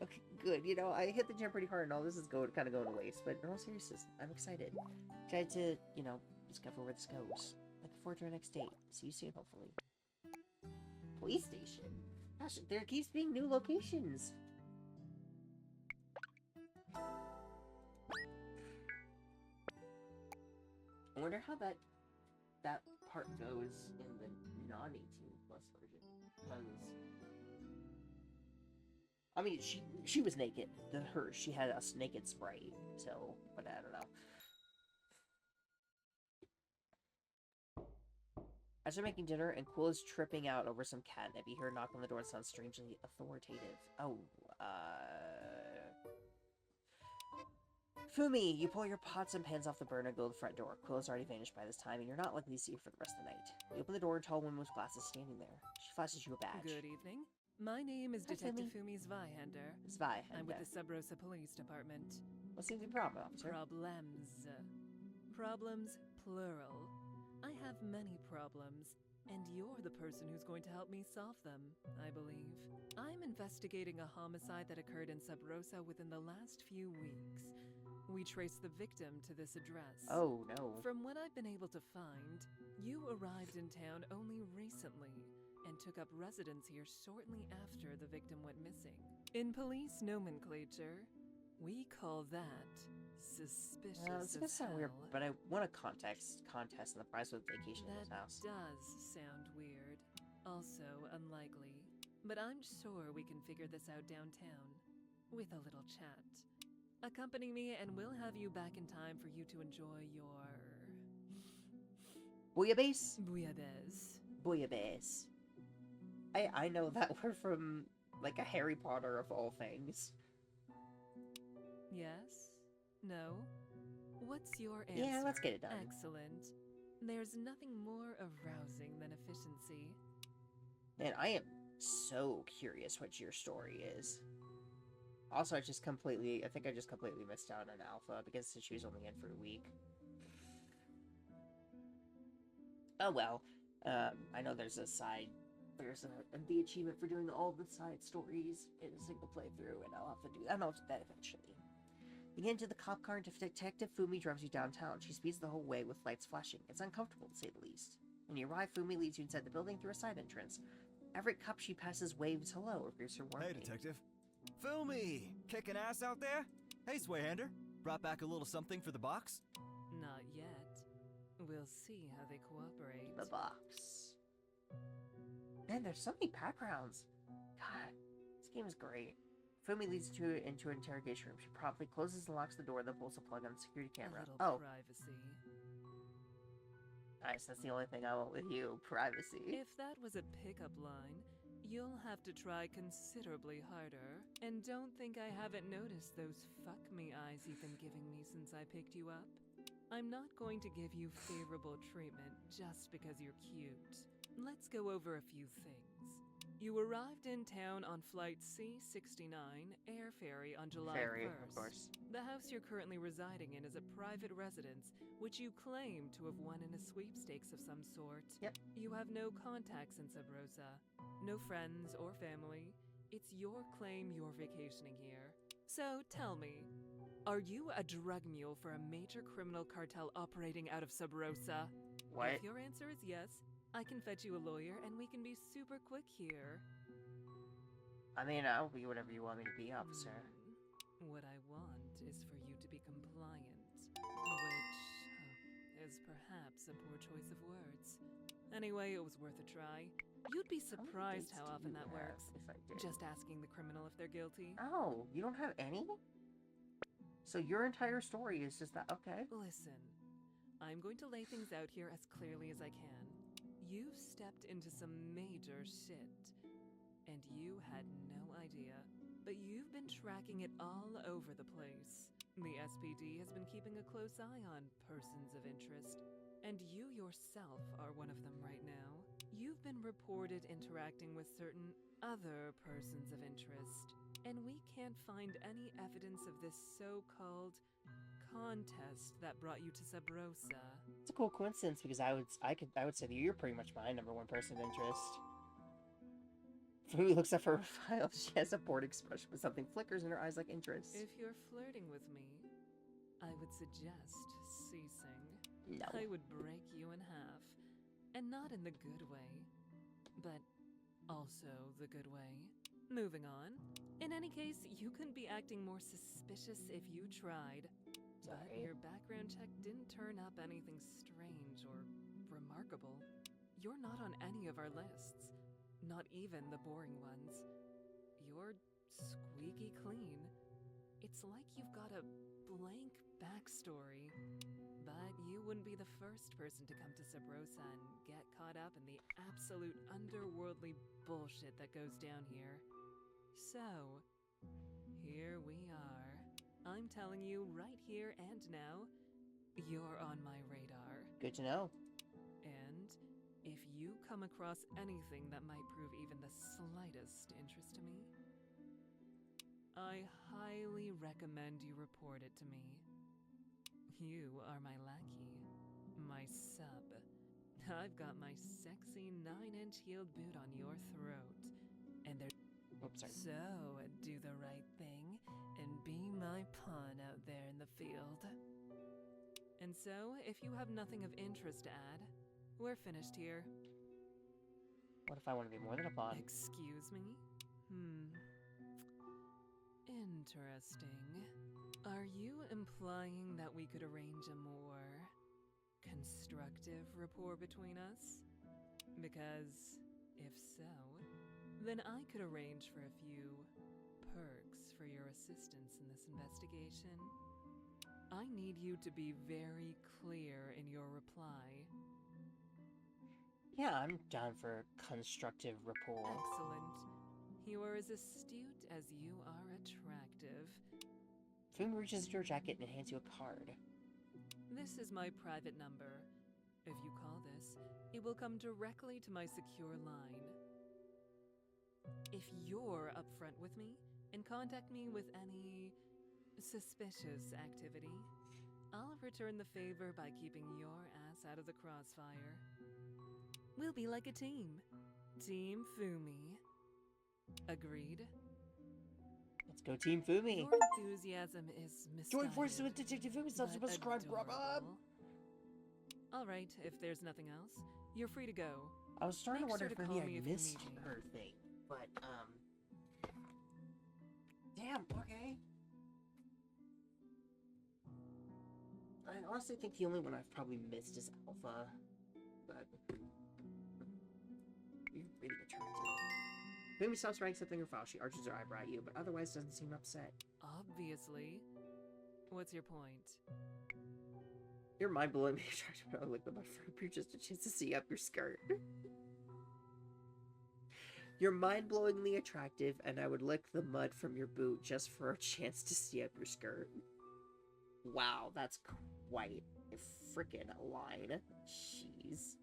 Okay, good. You know, I hit the gym pretty hard and all this is kind of going to waste, but in all seriousness, I'm excited. Excited to, you know, discover where this goes. Looking forward to our next date. See you soon, hopefully. Police station? Gosh, there keeps being new locations. wonder how that part goes in the non-18 plus version. Because I mean, she was naked. She had a naked sprite. So, but I don't know. As they're making dinner, and Quill is tripping out over some catnip, you hear a knock on the door that sounds strangely authoritative. Oh, Fumi, you pull your pots and pans off the burner and go to the front door. Quill has already vanished by this time, and you're not likely to see her for the rest of the night. You open the door, a tall woman with glasses standing there. She flashes you a badge. Good evening. My name is Hi, Detective Fumi. Fumi Zweihander. Zweihander. I'm with the Sub Rosa Police Department. What seems to be the problem, officer? Problems. Problems, plural. I have many problems, and you're the person who's going to help me solve them, I believe. I'm investigating a homicide that occurred in Sub Rosa within the last few weeks. We traced the victim to this address. Oh, no. From what I've been able to find, you arrived in town only recently and took up residence here shortly after the victim went missing. In police nomenclature, we call that suspicious. It's gonna sound weird, but I want a contest in the prize with vacation in this house. That does sound weird. Also unlikely. But I'm sure we can figure this out downtown. With a little chat. Accompany me and we'll have you back in time for you to enjoy your... Bouillabaisse? Bouillabaisse. Bouillabaisse. I know that word from, like, a Harry Potter of all things. Yes? No? What's your answer? Yeah, let's get it done. Excellent. There's nothing more arousing than efficiency. Man, I am so curious what your story is. Also, I think I just completely missed out on Alpha because she was only in for a week. Oh well. I know there's the achievement for doing all the side stories in a single playthrough, and I'll have to do that. I'll do that eventually. You get into the cop car and Detective Fumi drives you downtown. She speeds the whole way with lights flashing. It's uncomfortable, to say the least. When you arrive, Fumi leads you inside the building through a side entrance. Every cop she passes waves hello or gives her warning. Hey, Detective. Fumi! Kicking ass out there? Hey, Swayhander. Brought back a little something for the box? Not yet. We'll see how they cooperate. The box. Man, there's so many backgrounds. God, this game is great. Fumi leads you into an interrogation room. She promptly closes and locks the door, then pulls the plug on the security camera. A little Oh, privacy. nice. That's the only thing I want with you. Privacy. If that was a pickup line, you'll have to try considerably harder. And don't think I haven't noticed those fuck me eyes you've been giving me since I picked you up. I'm not going to give you favorable treatment just because you're cute. Let's go over a few things. You arrived in town on flight C-69, air ferry on July 1st. Of course. The house you're currently residing in is a private residence, which you claim to have won in a sweepstakes of some sort. Yep. You have no contacts in Sub Rosa, no friends or family. It's your claim you're vacationing here. So tell me, are you a drug mule for a major criminal cartel operating out of Sub Rosa? What? If your answer is yes, I can fetch you a lawyer and we can be super quick here. I mean, I'll be whatever you want me to be, officer. What I want is for you to be compliant, which is perhaps a poor choice of words. Anyway, it was worth a try. You'd be surprised how often that works. If I did. Just asking the criminal if they're guilty. Oh, you don't have any? So your entire story is just that, okay. Listen, I'm going to lay things out here as clearly as I can. You've stepped into some major shit, and you had no idea, but you've been tracking it all over the place. The SPD has been keeping a close eye on persons of interest, and you yourself are one of them right now. You've been reported interacting with certain other persons of interest, and we can't find any evidence of this so-called contest that brought you to Sub Rosa. It's a cool coincidence because I would say that you're pretty much my number one person of interest. Fumi looks up her file. She has a bored expression, but something flickers in her eyes like interest. If you're flirting with me, I would suggest ceasing. No. I would break you in half. And not in the good way, but also the good way. Moving on. In any case, you couldn't be acting more suspicious if you tried. But Sorry. your background check didn't turn up anything strange or remarkable. You're not on any of our lists, not even the boring ones. You're squeaky clean. It's like you've got a blank backstory. But you wouldn't be the first person to come to Sabrosa and get caught up in the absolute underworldly bullshit that goes down here. So, here we are. I'm telling you right here and now, you're on my radar. Good to know. And if you come across anything that might prove even the slightest interest to me, I highly recommend you report it to me. You are my lackey, my sub. I've got my sexy 9-inch heeled boot on your throat, and there's Oops, sorry. so do the right thing and be my pawn out there in the field. And so, if you have nothing of interest to add, we're finished here. What if I want to be more than a pawn? Excuse me? Interesting. Are you implying that we could arrange a more constructive rapport between us? Because if so, then I could arrange for a few perks for your assistance in this investigation. I need you to be very clear in your reply. Yeah, I'm down for constructive rapport. Excellent. You are as astute as you are attractive. Fumi reaches into her jacket and hands you a card. This is my private number. If you call this, it will come directly to my secure line. If you're upfront with me and contact me with any suspicious activity, I'll return the favor by keeping your ass out of the crossfire. We'll be like a team. Team Fumi. Agreed? Let's go, Team Fumi. Your enthusiasm is misguided. Join forces with Detective Fumi. Subscribe, grub up. Alright, if there's nothing else, you're free to go. I was starting to Make wonder sure if to maybe call me I if you missed need me. her thing, but damn. Okay. I honestly think the only one I've probably missed is Alpha, but you're really attractive. Fumi stops writing something in her file. She arches her eyebrow at you, but otherwise doesn't seem upset. Obviously. What's your point? You're mind-blowingly attractive. I lick the butt for you just a chance to see up your skirt. You're mind-blowingly attractive, and I would lick the mud from your boot just for a chance to see up your skirt. Wow, that's quite a frickin' line. Jeez.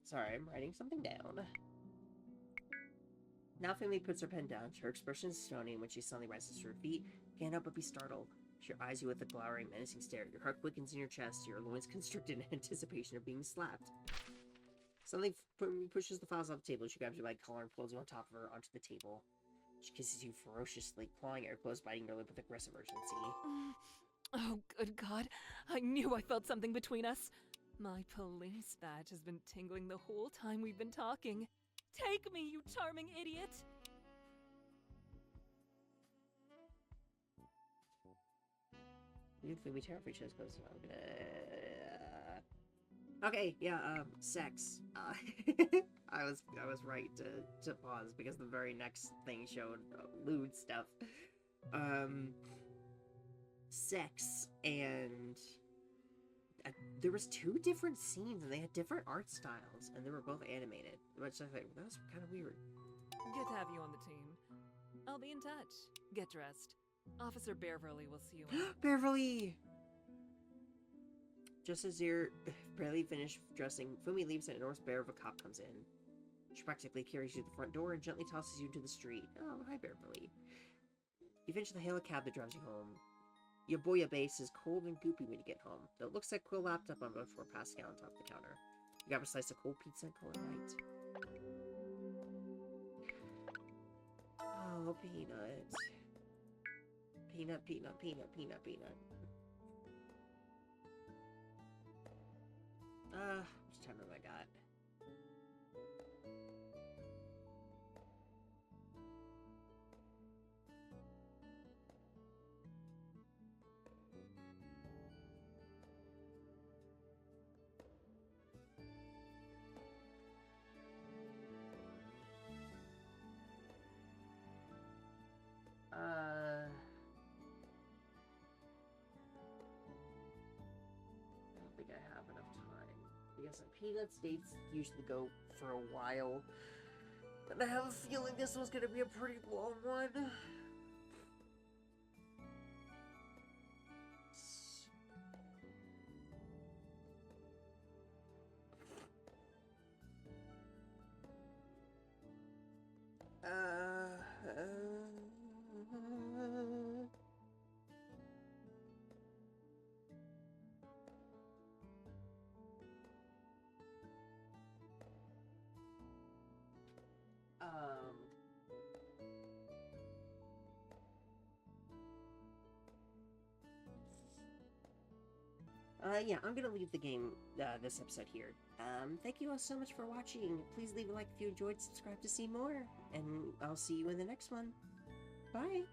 Sorry, I'm writing something down. Now Fumi puts her pen down. Her expression is stony when she suddenly rises to her feet. Can't help but be startled. She eyes you with a glowering, menacing stare. Your heart quickens in your chest, your loins constricted in anticipation of being slapped. Suddenly, Fumi pushes the files off the table. She grabs your leg collar and pulls you on top of her onto the table. She kisses you ferociously, clawing at your clothes, biting your lip with aggressive urgency. Oh, good God. I knew I felt something between us. My police badge has been tingling the whole time we've been talking. Take me, you charming idiot! Fumi terrified shows close. Okay, yeah, sex. I was right to pause because the very next thing showed lewd stuff. Sex, and there was 2 different scenes, and they had different art styles, and they were both animated. Which I think that was kind of weird. Good to have you on the team. I'll be in touch. Get dressed. Officer Beverly will see you out. Beverly! Just as you're barely finished dressing, Fumi leaves and an enormous bear of a cop comes in. She practically carries you to the front door and gently tosses you into the street. Oh, hi, Beverly. You eventually hail a cab that drives you home. Your boya base is cold and goopy when you get home, though it looks like Quill lapped up on before passing out on top of the counter. You grab a slice of cold pizza and call it night. Oh, peanut. Peanut, peanut, peanut, peanut, peanut. because Peanuts dates usually go for a while. And I have a feeling this one's gonna be a pretty long one. Yeah, I'm gonna leave the game, this episode here. Thank you all so much for watching. Please leave a like if you enjoyed, subscribe to see more, and I'll see you in the next one. Bye!